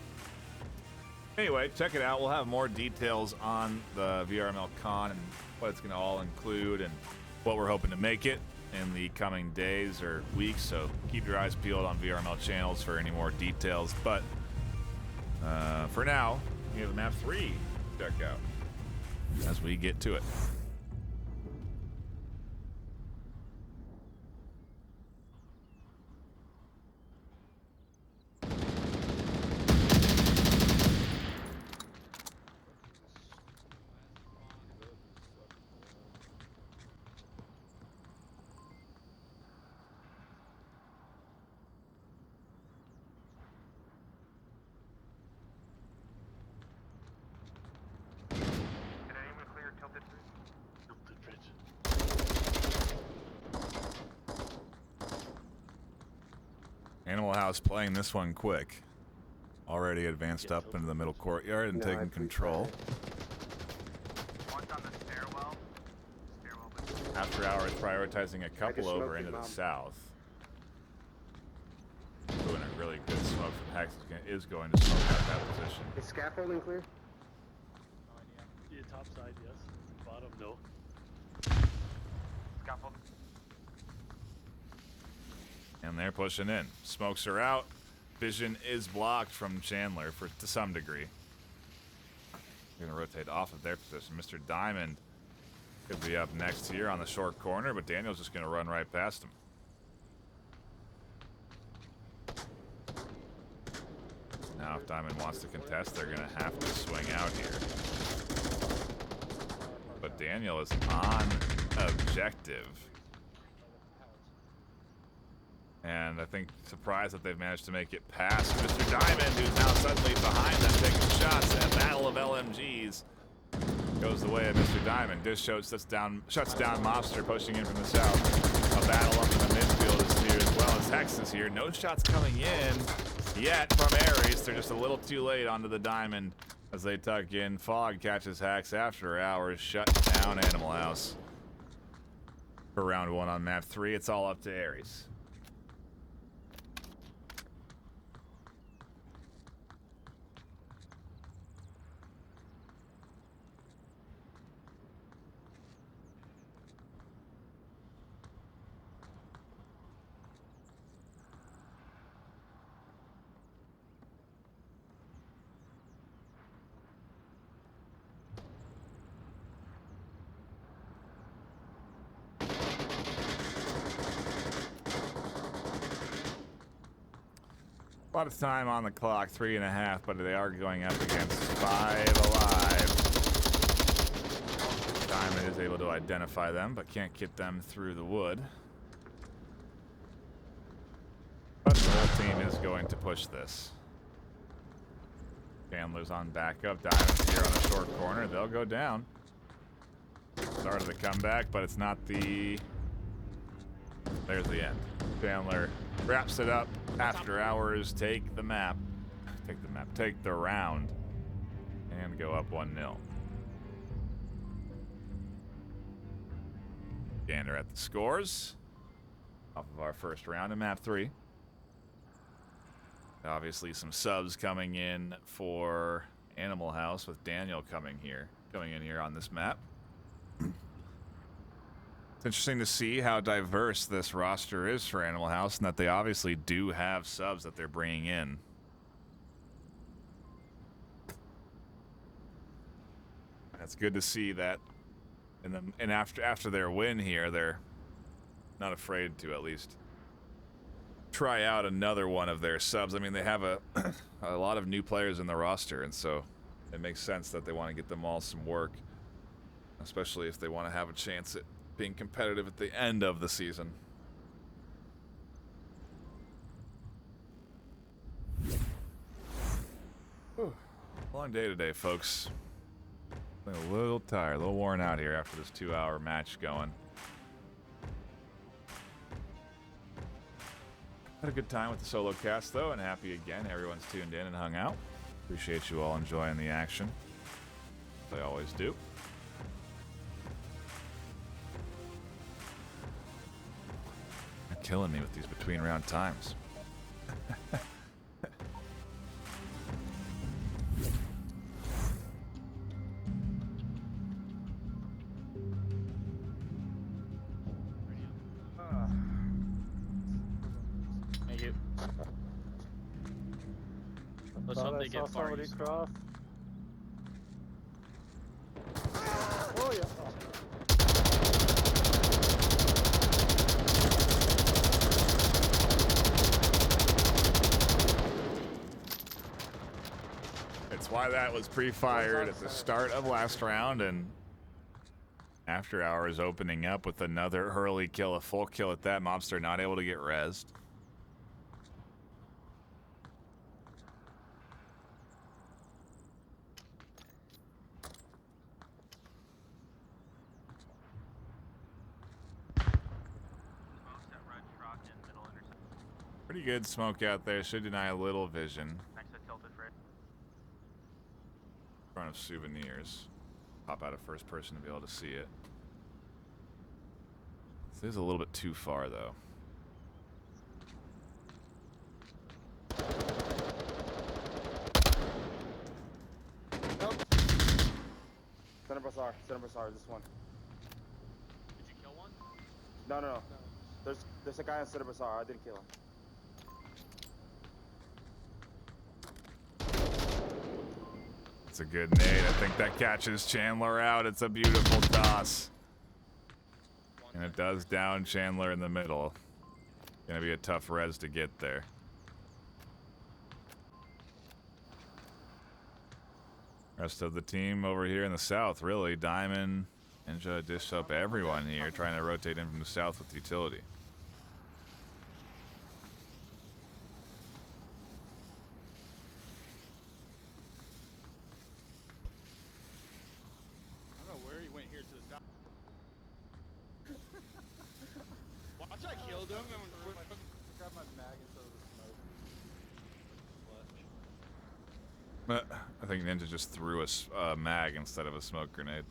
anyway, check it out. We'll have more details on the VRML Con and what it's going to all include and what we're hoping to make it in the coming days or weeks. So keep your eyes peeled on VRML channels for any more details. But for now, we have map 3 to check out as we get to it. Animal House playing this one quick. Already advanced up into the middle courtyard and taking control. One's on the stairwell. After Hours prioritizing a couple over into the south. Doing a really good smoke from Hex is going to smoke out that position. Is scaffolding clear? Yeah, top side, yes. Bottom, no. Scaffold. And they're pushing in. Smokes are out. Vision is blocked from Chandler to some degree. They're going to rotate off of their position. Mr. Diamond could be up next here on the short corner, but Daniel's just going to run right past him. Now, if Diamond wants to contest, they're going to have to swing out here. But Daniel is on objective. And I think surprised that they've managed to make it past Mr. Diamond, who's now suddenly behind them taking shots. And a battle of LMGs goes the way of Mr. Diamond. Dish shuts down Mobster pushing in from the south. A battle up in the midfield is here as well as Hex is here. No shots coming in yet from Ares. They're just a little too late onto the Diamond as they tuck in. Fog catches Hex. After Hours shut down Animal House. For round 1 on map 3, it's all up to Ares. A lot of time on the clock, 3.5, but they are going up against 5 alive. Diamond is able to identify them, but can't get them through the wood. But the whole team is going to push this. Chandler's on backup. Diamond's here on the short corner. They'll go down. Start of the comeback, but it's not the... There's the end. Chandler wraps it up. After Hours take the map. Take the round. And go up 1-0. Gander at the scores. Off of our first round in map 3. Obviously some subs coming in for Animal House with Daniel coming in here on this map. It's interesting to see how diverse this roster is for Animal House, and that they obviously do have subs that they're bringing in. That's good to see that, and after their win here, they're not afraid to at least try out another one of their subs. I mean, they have a lot of new players in the roster, and so it makes sense that they want to get them all some work, especially if they want to have a chance at being competitive at the end of the season. Whew. Long day today, folks. Feeling a little tired, a little worn out here after this 2-hour match going. Had a good time with the solo cast, though, and happy again. Everyone's tuned in and hung out. Appreciate you all enjoying the action. They always do. You're killing me with these between round times. Thank you. Let's hope they get far. Cross. Oh yeah. It's why that was pre-fired at the start of last round, and After Hours opening up with another Hurley kill, a full kill at that. Mobster not able to get rezzed. Pretty good smoke out there. Should deny a little vision. Next to tilted freight. In front of souvenirs. Pop out of first person to be able to see it. This is a little bit too far, though. Center Bazaar, this one. Did you kill one? No. There's a guy on Center Bazaar. I didn't kill him. It's a good nade. I think that catches Chandler out. It's a beautiful toss. And it does down Chandler in the middle. Gonna be a tough res to get there. Rest of the team over here in the south, really. Diamond, Ninja, Dish Up, everyone here trying to rotate in from the south with utility. I don't know where he went here to the south. Watch, I killed him and Grab my mag instead of the smoke. I think Ninja just threw a mag instead of a smoke grenade.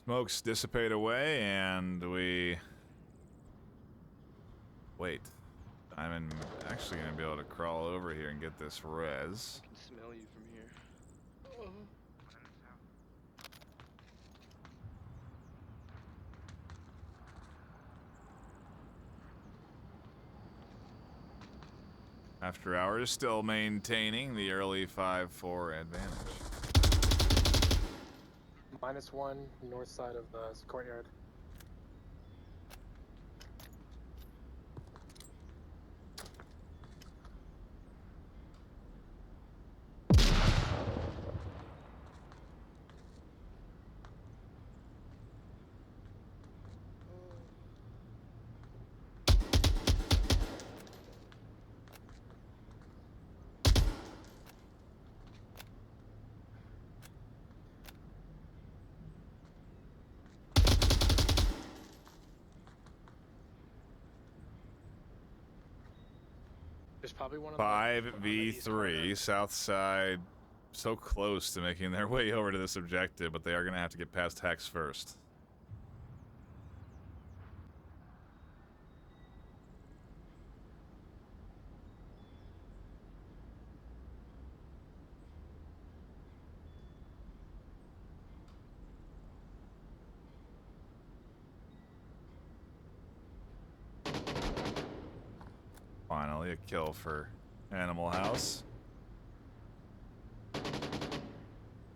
Smokes dissipate away, and we wait. I'm actually gonna be able to crawl over here and get this res. I can smell you from here. After hours, still maintaining the early 5-4 advantage. -1 north side of the courtyard. There's probably one of 5v3, south side, so close to making their way over to this objective, but they are going to have to get past Hex first. Finally, a kill for Animal House.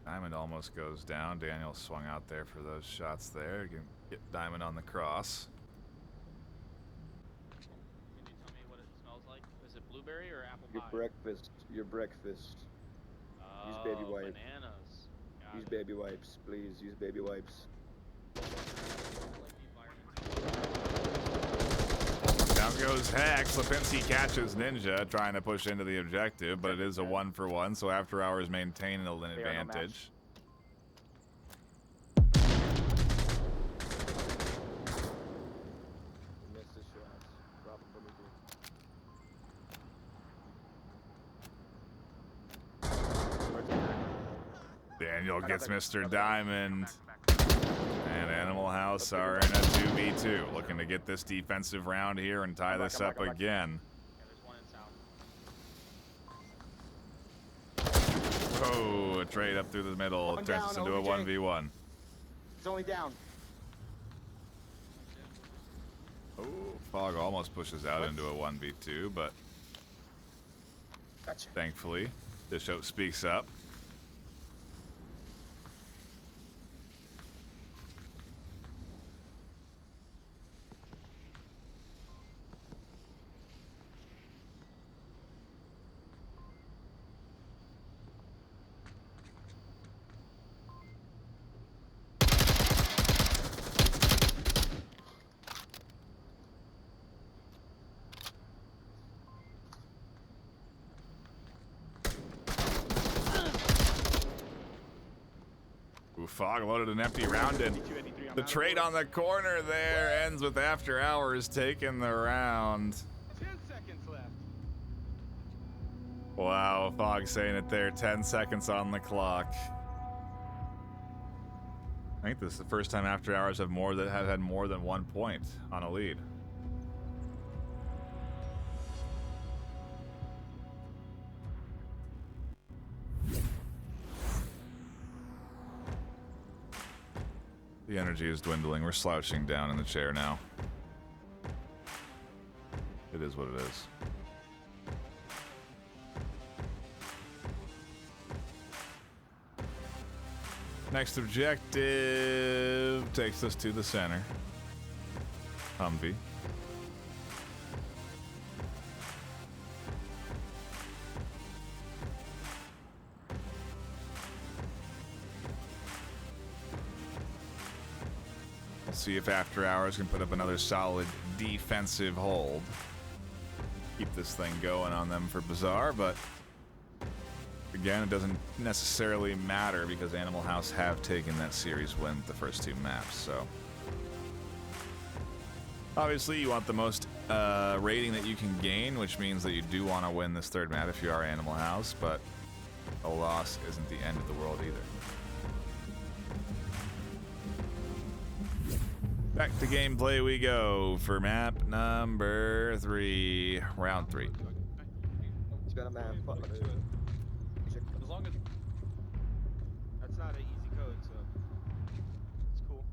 Diamond almost goes down. Daniel swung out there for those shots there. Get Diamond on the cross. Can you tell me what it smells like? Is it blueberry or apple Your pie? breakfast. Use baby wipe. Bananas. Got Use it. baby wipes, please. Use baby wipes. Down goes Hex. Lipinski catches Ninja, trying to push into the objective, but it is a 1-for-1, so After Hours maintaining an advantage. Missed his shots. Drop him for me, Daniel gets Mr. Diamond. And Animal House are in a 2v2, looking to get this defensive round here and tie this up again. Oh, a trade up through the middle. It turns this into a 1v1. It's only down. Oh, Fog almost pushes out into a 1v2, but Gotcha. thankfully, the show speaks up. Fog loaded an empty round in. The trade on the corner there ends with After Hours taking the round. 10 seconds left. Wow, Fog saying it there. 10 seconds on the clock. I think this is the first time After Hours have had more than 1 point on a lead. The energy is dwindling. We're slouching down in the chair now. It is what it is. Next objective takes us to the center. Humvee. See if After Hours can put up another solid defensive hold. Keep this thing going on them for Bazaar, but again, it doesn't necessarily matter because Animal House have taken that series win the first 2 maps, so. Obviously, you want the most rating that you can gain, which means that you do want to win this 3rd map if you are Animal House, but a loss isn't the end of the world either. Back to gameplay we go for map number 3, round 3. It's got a map. As long as that's not an easy code, so it's cool.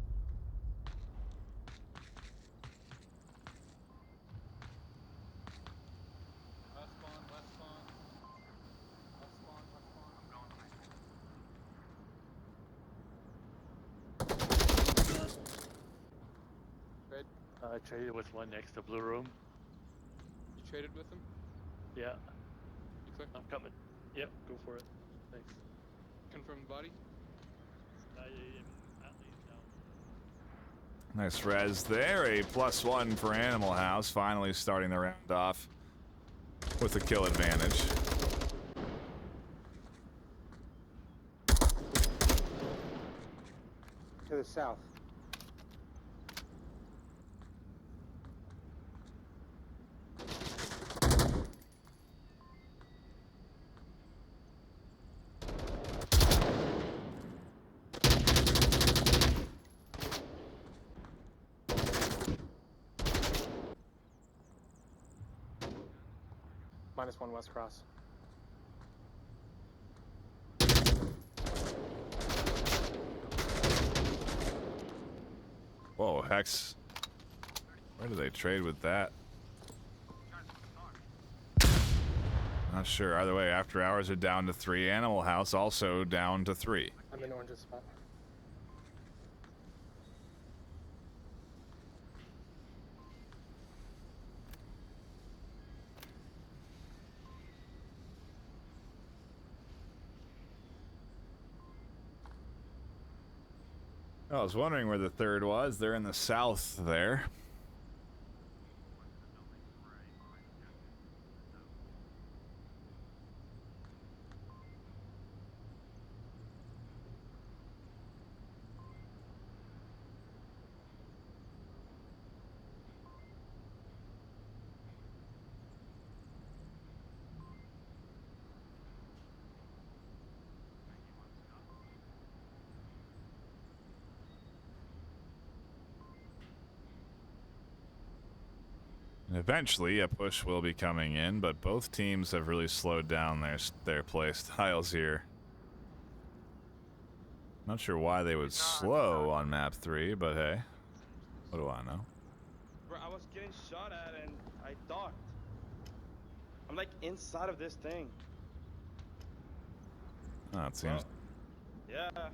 Last spawn, last spawn. Last spawn, last spawn. I'm going. Great. I traded with one next to Blue Room. You traded with him? Yeah, You clear? I'm coming. Yep, go for it. Thanks. Confirm the body? I am at least down. Nice res there. A +1 for Animal House, finally starting the round off with a kill advantage. To the south. -1 west cross. Whoa, Hex. Where do they trade with that? Not sure. Either way, After Hours are down to 3. Animal House also down to 3. I'm in orange spot. I was wondering where the 3rd was. They're in the south there. And eventually, a push will be coming in, but both teams have really slowed down their play styles here. Not sure why they would slow on map 3, but hey, what do I know? Bro, I was getting shot at and I docked. I'm like inside of this thing. Oh, it seems Yeah.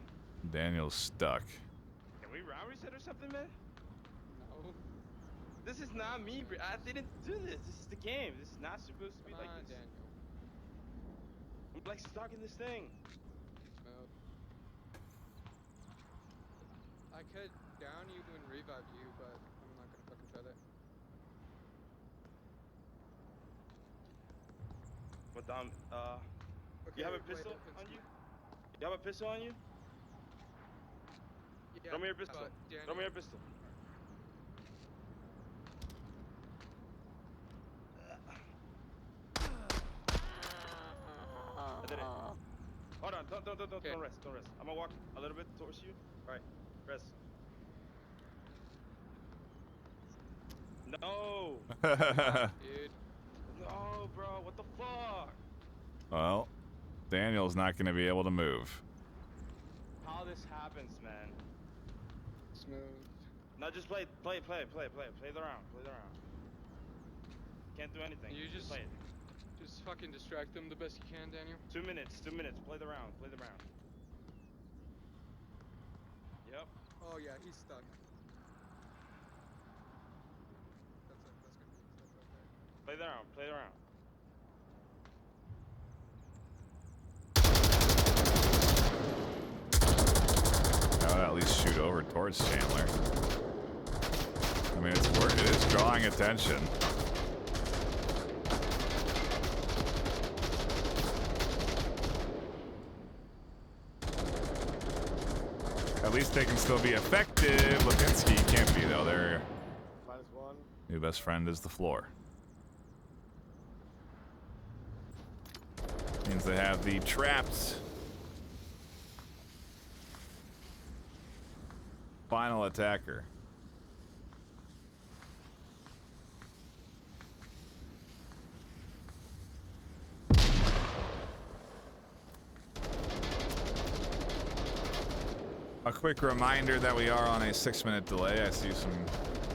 Daniel's stuck. Can we round reset or something, man? No. This is not me, bro. I didn't do this. This is the game. This is not supposed to be Come like on, this. Daniel. I'm like stuck in this thing. Mode. I could down you and revive you, but I'm not gonna fucking try that. But Okay, you have a wait, pistol wait, on you? You have a pistol on you? Yeah, Throw me your pistol. Daniel. Throw me your pistol. I did it. Hold on, don't rest, don't rest. I'm gonna walk a little bit towards you. Alright, rest. No! Dude. No, bro, what the fuck? Well, Daniel's not going to be able to move. How this happens, man. Smooth. Now just play the round, play the round. Can't do anything. You just play it. Just fucking distract them the best you can, Daniel. 2 minutes, play the round. Yep. Oh yeah, he's stuck. That's good. That's right there. Play the round. I would at least shoot over towards Chandler. I mean, it's work. It is drawing attention. At least they can still be effective. Lipinski can't be, though. Their -1. new best friend is the floor. Means they have the trapped final attacker. A quick reminder that we are on a 6-minute delay. I see some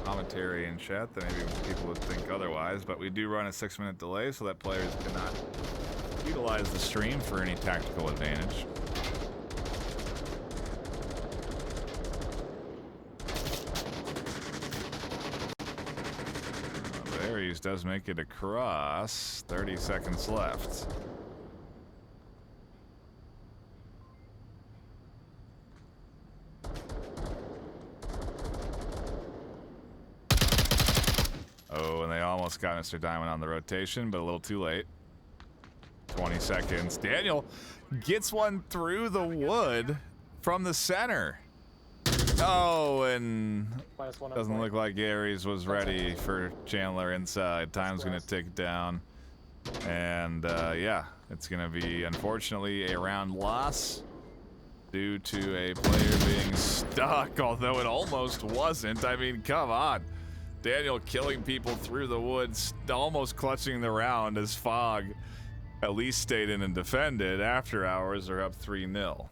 commentary in chat that maybe people would think otherwise, but we do run a 6-minute delay so that players cannot utilize the stream for any tactical advantage. But Ares does make it across. 30 seconds left. Oh, and they almost got Mr. Diamond on the rotation, but a little too late. 20 seconds. Daniel gets one through the wood from the center. Oh, and -1. doesn't look like Ares was ready for Chandler inside. Time's going to tick down. And, yeah, it's going to be, unfortunately, a round loss due to a player being stuck, although it almost wasn't. I mean, come on. Daniel killing people through the woods, almost clutching the round as Fog at least stayed in and defended. After Hours are up 3-0.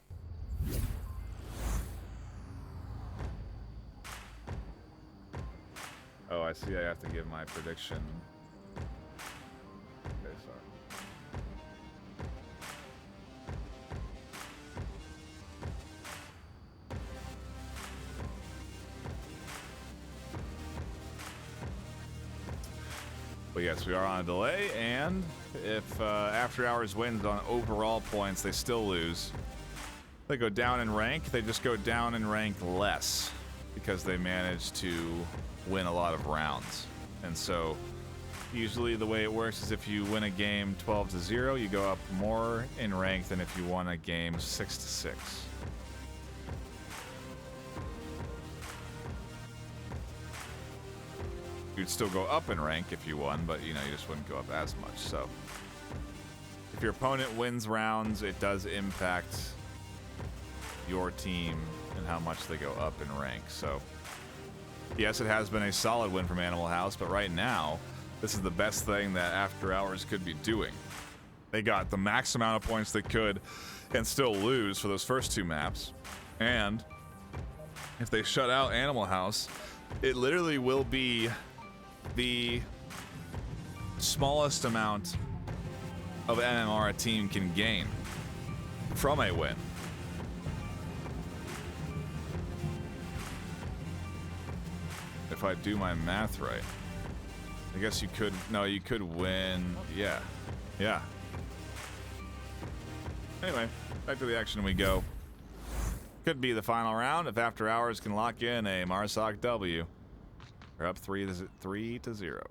Oh, I see I have to give my prediction. Okay, sorry. But yes, we are on a delay, and if After Hours wins on overall points, they still lose. They go down in rank, they just go down in rank less because they managed to win a lot of rounds. And so usually the way it works is if you win a game 12-0, you go up more in rank than if you won a game 6-6. You'd still go up in rank if you won, but you know, you just wouldn't go up as much. So if your opponent wins rounds, it does impact your team and how much they go up in rank. So yes, it has been a solid win from Animal House, but right now this is the best thing that After Hours could be doing. They got the max amount of points they could and still lose for those first 2 maps. And if they shut out Animal House, it literally will be the smallest amount of MMR a team can gain from a win. If I do my math right, I guess you could, no, you could win, yeah. Anyway, back to the action we go. Could be the final round if After Hours can lock in a Marsoc W. They're up 3-0.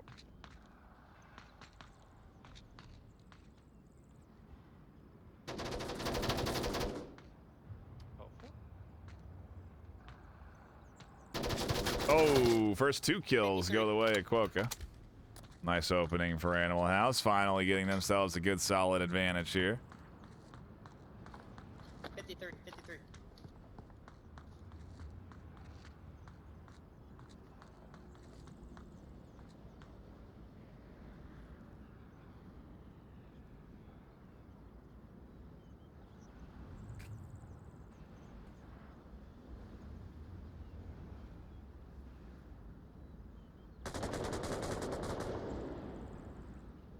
Oh, first 2 kills go the way of Quokka. Nice opening for Animal House, finally getting themselves a good solid advantage here. 53, 53.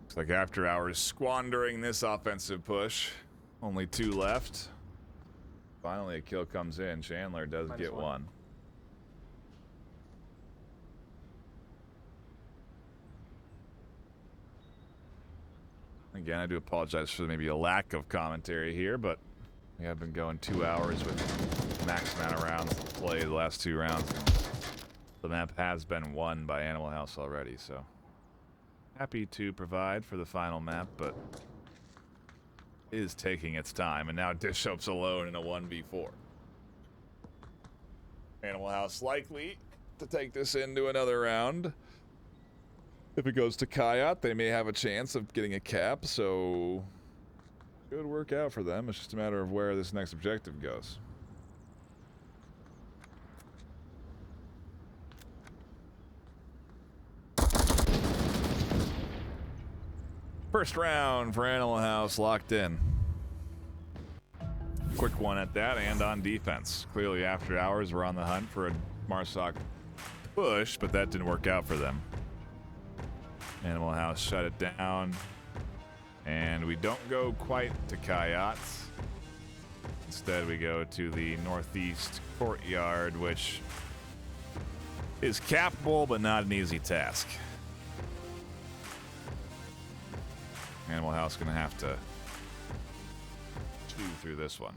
Looks like After Hours squandering this offensive push. Only 2 left. Finally a kill comes in. Chandler does get one. Again, I do apologize for maybe a lack of commentary here, but we have been going 2 hours with max amount of rounds played the last 2 rounds. The map has been won by Animal House already, so happy to provide for the final map, but is taking its time, and now Bishop's alone in a 1v4. Animal House likely to take this into another round. If it goes to Kayat, they may have a chance of getting a cap, so could work out for them. It's just a matter of where this next objective goes. First round for Animal House locked in. Quick one at that and on defense. Clearly After Hours were on the hunt for a Marsoc push, but that didn't work out for them. Animal House shut it down. And we don't go quite to Kayat. Instead we go to the northeast courtyard, which is capable but not an easy task. Animal House gonna have to chew through this one.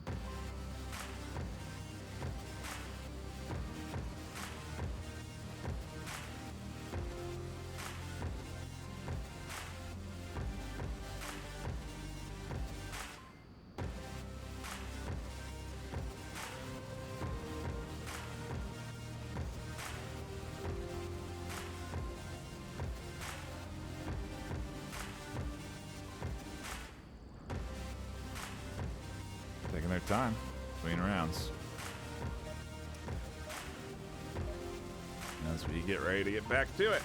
Taking their time between rounds. As we get ready to get back to it.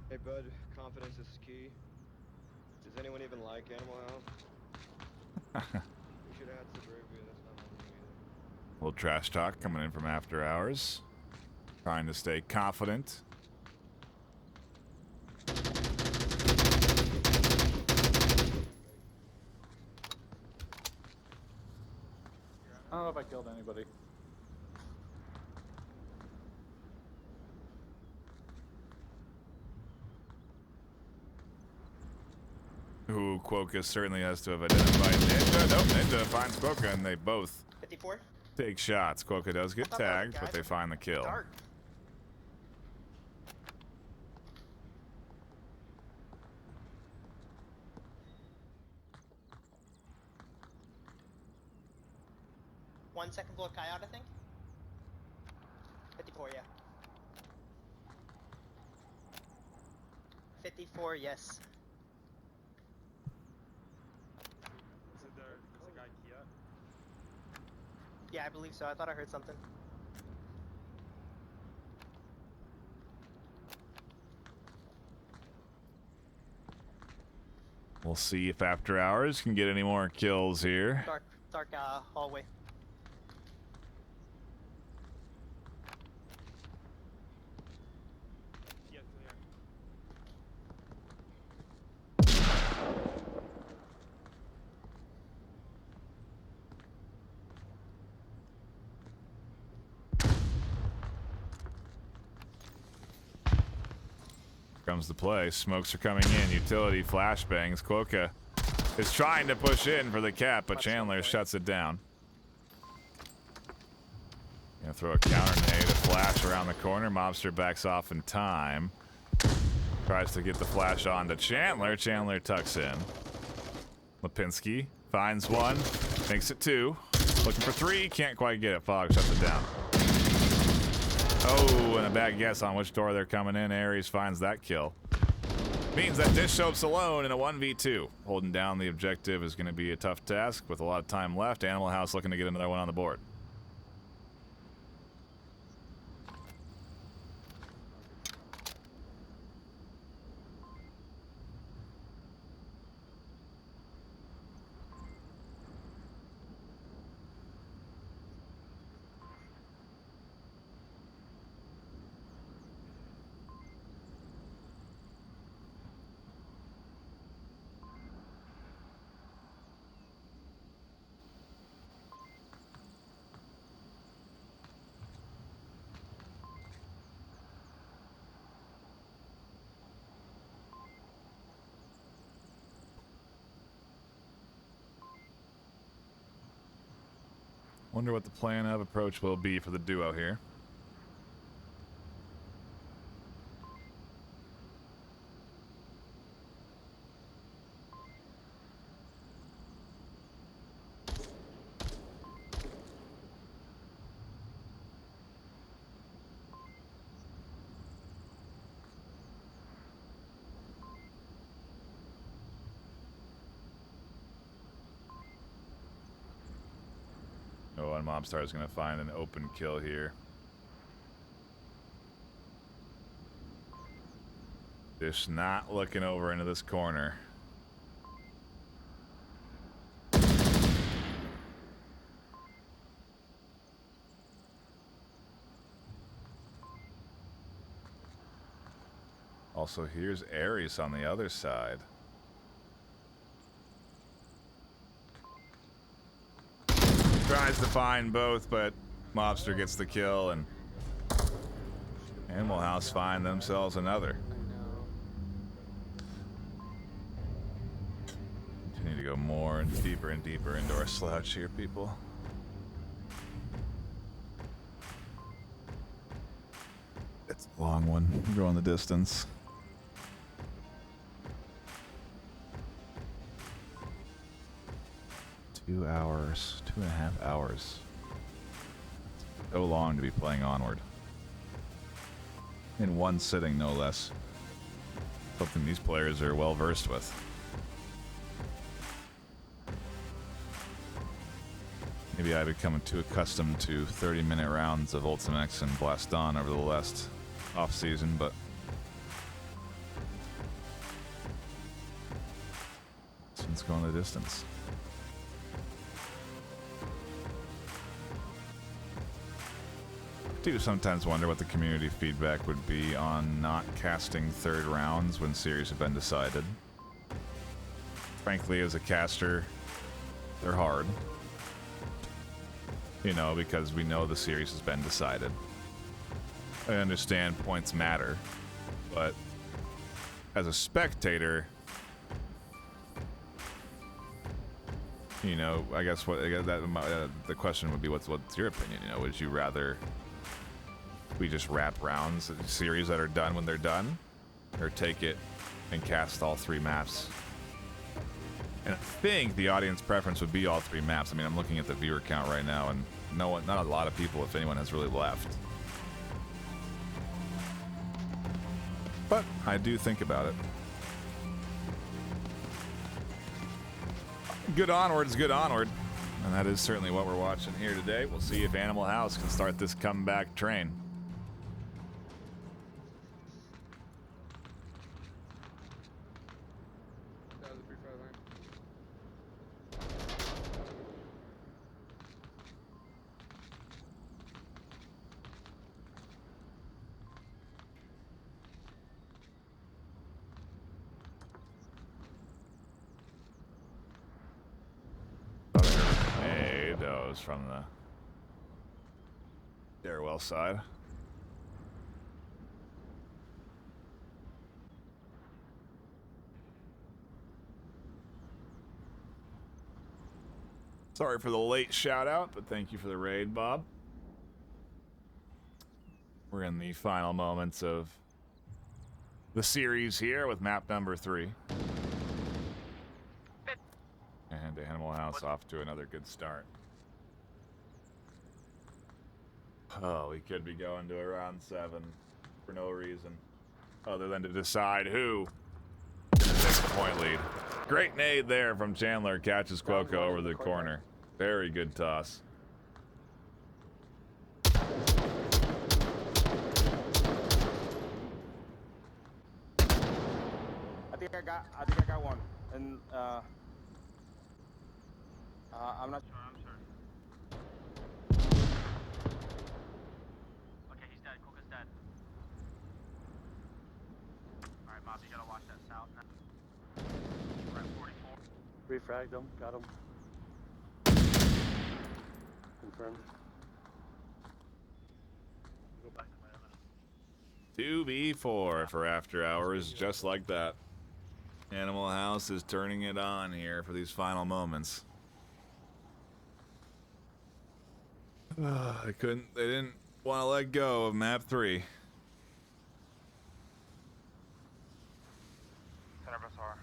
Hey bud, confidence is key. Does anyone even like Animal House? We should add some bravery, that's not happening either. A little trash talk coming in from After Hours. Trying to stay confident. I don't know if I killed anybody. Ooh, Quokka certainly has to have identified Ninja. Nope, Ninja finds Quokka and they both 54. take shots. Quokka does get I thought that was tagged, but they guys. find the kill. Dark. One second below Coyote, I think. 54, yeah. 54, yes. Is it there? Is the guy Kia? Yeah, I believe so. I thought I heard something. We'll see if After Hours can get any more kills here. Dark hallway. Kia clear. Comes the play. Smokes are coming in. Utility flashbangs. Quokka is trying to push in for the cap, but Chandler shuts it down. Gonna throw a counter nade, a flash around the corner. Mobster backs off in time. Tries to get the flash on to Chandler. Chandler tucks in. Lipinski finds one, makes it 2. Looking for 3, can't quite get it. Fog shuts it down. Oh, and a bad guess on which door they're coming in. Ares finds that kill. Means that Dish Soap's alone in a 1v2. Holding down the objective is going to be a tough task with a lot of time left. Animal House looking to get another one on the board. Wonder what the plan of approach will be for the duo here. Oh, and Mobstar is going to find an open kill here. Dish not looking over into this corner. Also, here's Ares on the other side. Tries to find both, but Mobster gets the kill, and Animal House find themselves another. Continue to go more and deeper into our slouch here, people. It's a long one. We're going the distance. Two hours, 2.5 hours. So long to be playing Onward. In one sitting, no less. Something these players are well versed with. Maybe I've become too accustomed to 30-minute rounds of Ultimax and Blast On over the last off-season, but this one's going the distance. I do sometimes wonder what the community feedback would be on not casting third rounds when series have been decided. Frankly, as a caster, they're hard. You know, because we know the series has been decided. I understand points matter, but as a spectator, you know, I guess the question would be, what's your opinion? You know, would you rather we just wrap rounds, series that are done when they're done, or take it and cast all 3 maps? And I think the audience preference would be all 3 maps. I mean, I'm looking at the viewer count right now, and not a lot of people, if anyone, has really left. But I do think about it. Good Onward is good Onward, and that is certainly what we're watching here today. We'll see if Animal House can start this comeback train. That was a free fire line. Hey, those from the stairwell side. Sorry for the late shout out, but thank you for the raid, Bob. We're in the final moments of the series here with map number 3. And Animal House off to another good start. Oh, we could be going to a round 7 for no reason other than to decide who takes the point lead. Great nade there from Chandler, catches Cuoco over the corner. Very good toss. I think I got one. And I'm not sure. Okay, he's dead. Coca's dead. Alright, Mob, you gotta watch that south now. We're at 44. Refragged him, got him. Confirmed. Go back to my 2v4 for After Hours, just like that. Animal House is turning it on here for these final moments. They didn't want to let go of map 3. Center of us are.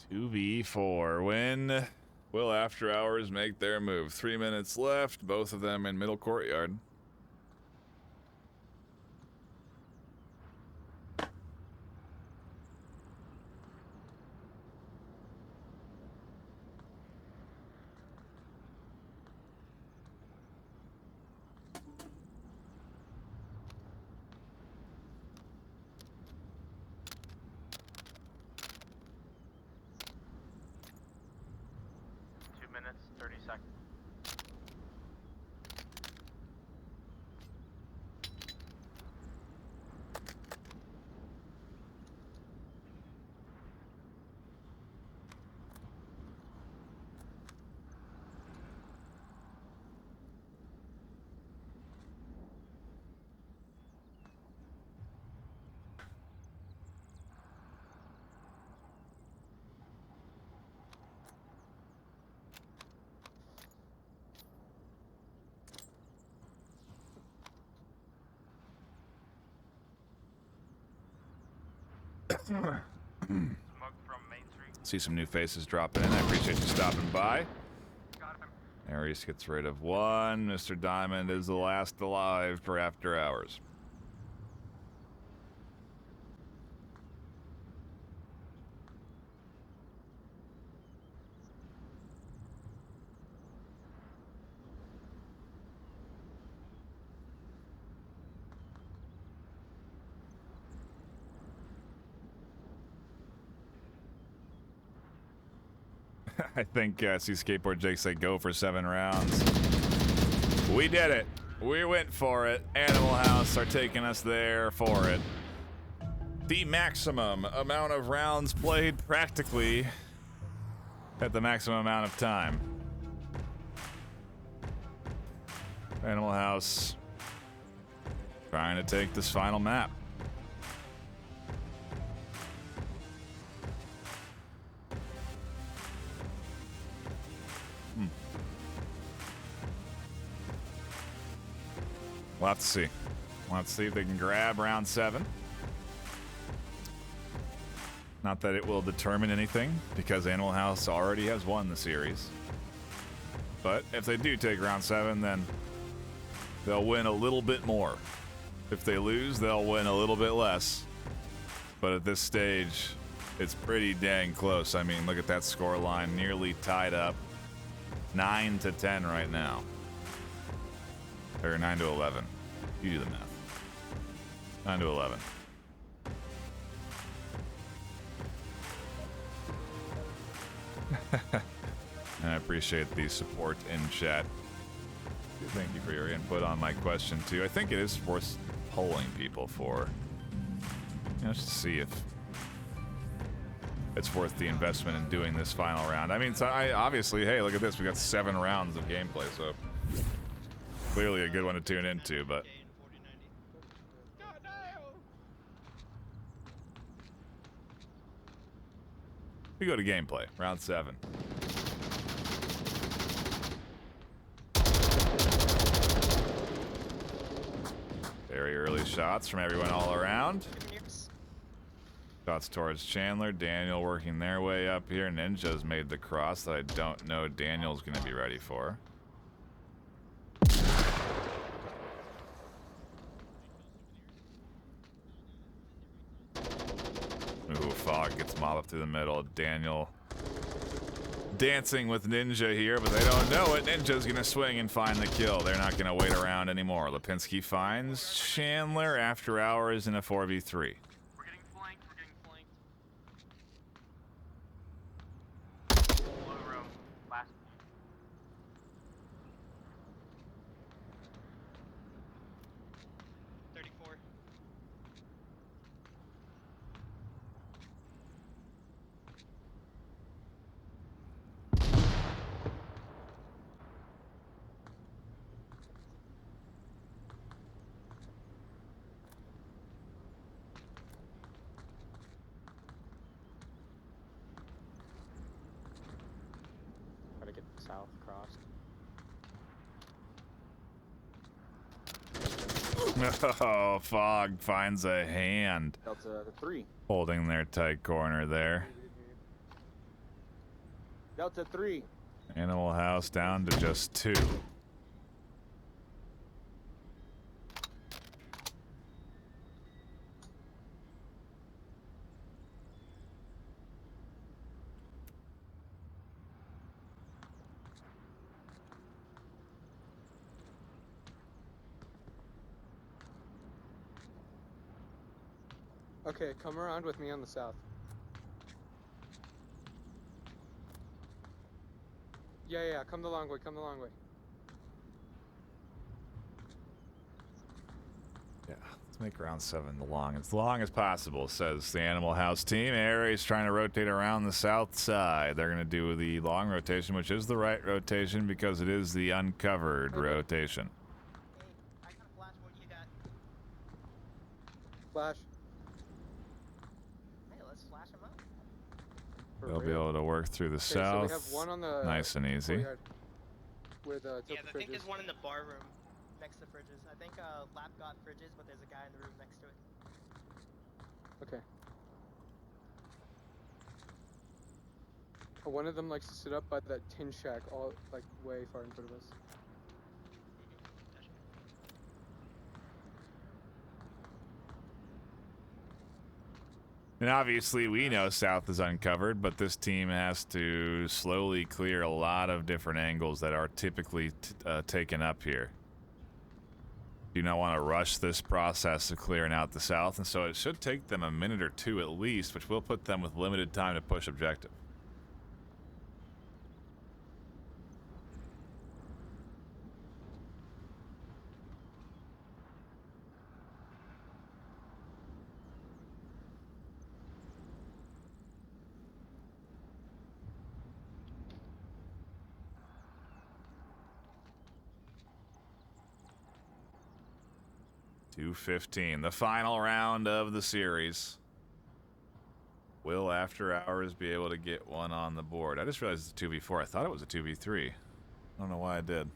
Two v4. When will After Hours make their move? 3 minutes left, both of them in middle courtyard. Smoke from Main Street. See some new faces dropping in. I appreciate you stopping by. Got him. Aries gets rid of one. Mr. Diamond is the last alive for After Hours. I think see Skateboard Jake said go for 7 rounds. We did it. We went for it. Animal House are taking us there for it. The maximum amount of rounds played practically at the maximum amount of time. Animal House trying to take this final map. We'll have to see. We'll have to see if they can grab round 7. Not that it will determine anything, because Animal House already has won the series. But if they do take round 7, then they'll win a little bit more. If they lose, they'll win a little bit less. But at this stage, it's pretty dang close. I mean, look at that score line, nearly tied up. 9-10 right now. Or 9 to 11. You do the math. 9 to 11. And I appreciate the support in chat. Thank you for your input on my question too. I think it is worth polling people for. Just to see if it's worth the investment in doing this final round. I mean, so obviously, hey, look at this. We got 7 rounds of gameplay, so clearly a good one to tune into, but we go to gameplay, round 7. Very early shots from everyone all around. Shots towards Chandler. Daniel working their way up here. Ninja's made the cross that I don't know Daniel's going to be ready for. Ooh, Fog gets mobbed up through the middle. Daniel dancing with Ninja here, but they don't know it. Ninja's gonna swing and find the kill. They're not gonna wait around anymore. Lipinski finds Chandler after hours in a 4v3. We're getting flanked. We're getting flanked. Blue room. Last. Try to get south crossed. Oh, Fog finds a hand. Delta 3. Holding their tight corner there. Delta 3. Animal House down to just 2. Okay, come around with me on the south. Yeah, come the long way, come the long way. Yeah, let's make round 7 as long as possible, says the Animal House team. Ares trying to rotate around the south side. They're going to do the long rotation, which is the right rotation because it is the uncovered rotation. Hey, I got a flash. What do you got? Flash. Hey, let's flash him up. They'll be able to work through the So south. we have one on the Nice and easy. courtyard with Yeah, tilted I think fridges. there's one in the bar room next to fridges. I think Lap got fridges, but there's a guy in the room next to it. Okay. One of them likes to sit up by that tin shack, all like way far in front of us. And obviously we know south is uncovered, but this team has to slowly clear a lot of different angles that are typically taken up here. Do not want to rush this process of clearing out the south, and so it should take them a minute or 2 at least, which will put them with limited time to push objective. .215, the final round of the series. Will After Hours be able to get one on the board? I just realized it's a 2v4. I thought it was a 2v3. I don't know why I did.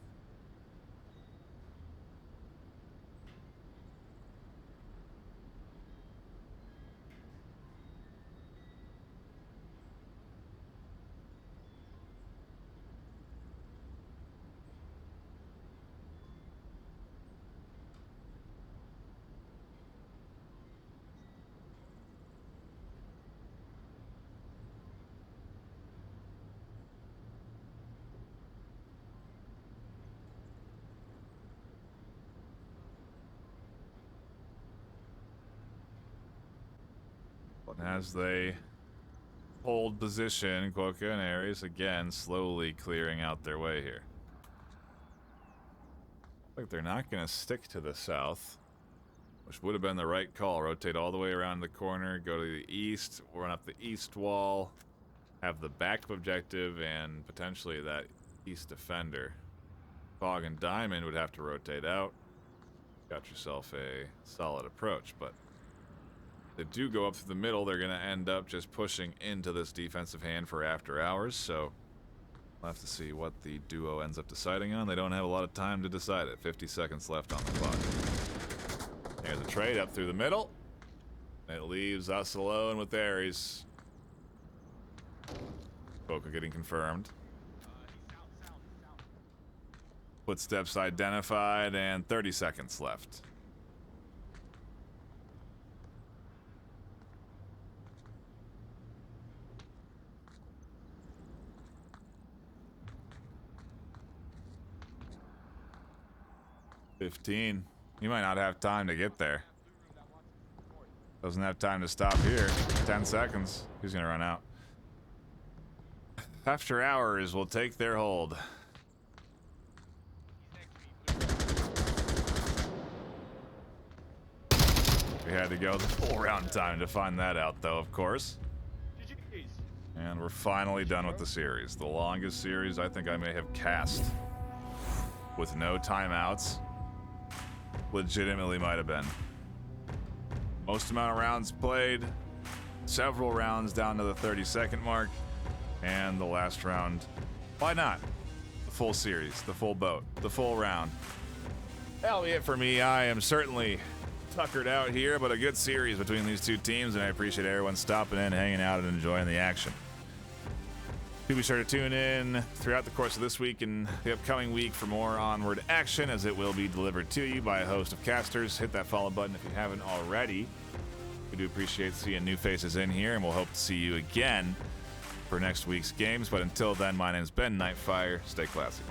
As they hold position, Quokka and Ares again slowly clearing out their way here. Like they're not going to stick to the south, which would have been the right call. Rotate all the way around the corner, go to the east, run up the east wall, have the backup objective, and potentially that east defender. Fog and Diamond would have to rotate out. Got yourself a solid approach, but they do go up through the middle. They're going to end up just pushing into this defensive hand for after hours, so we'll have to see what the duo ends up deciding on. They don't have a lot of time to decide it. 50 seconds left on the clock. There's a trade up through the middle. It leaves us alone with Ares. Quokka getting confirmed. Footsteps identified, and 30 seconds left. $15. You might not have time to get there. Doesn't have time to stop here. 10 seconds. He's gonna run out. After hours will take their hold. We had to go the full round time to find that out, though, of course. And we're finally done with the series. The longest series I think I may have cast. With no timeouts. Legitimately might have been. Most amount of rounds played. Several rounds down to the 30-second mark. And the last round, why not? The full series, the full boat, the full round. That'll be it for me. I am certainly tuckered out here, but a good series between these two teams, and I appreciate everyone stopping in, hanging out, and enjoying the action. Do be sure to tune in throughout the course of this week and the upcoming week for more Onward action, as it will be delivered to you by a host of casters. Hit that follow button if you haven't already. We do appreciate seeing new faces in here, and we'll hope to see you again for next week's games. But until then, my name's Ben NightFiree. Stay classy.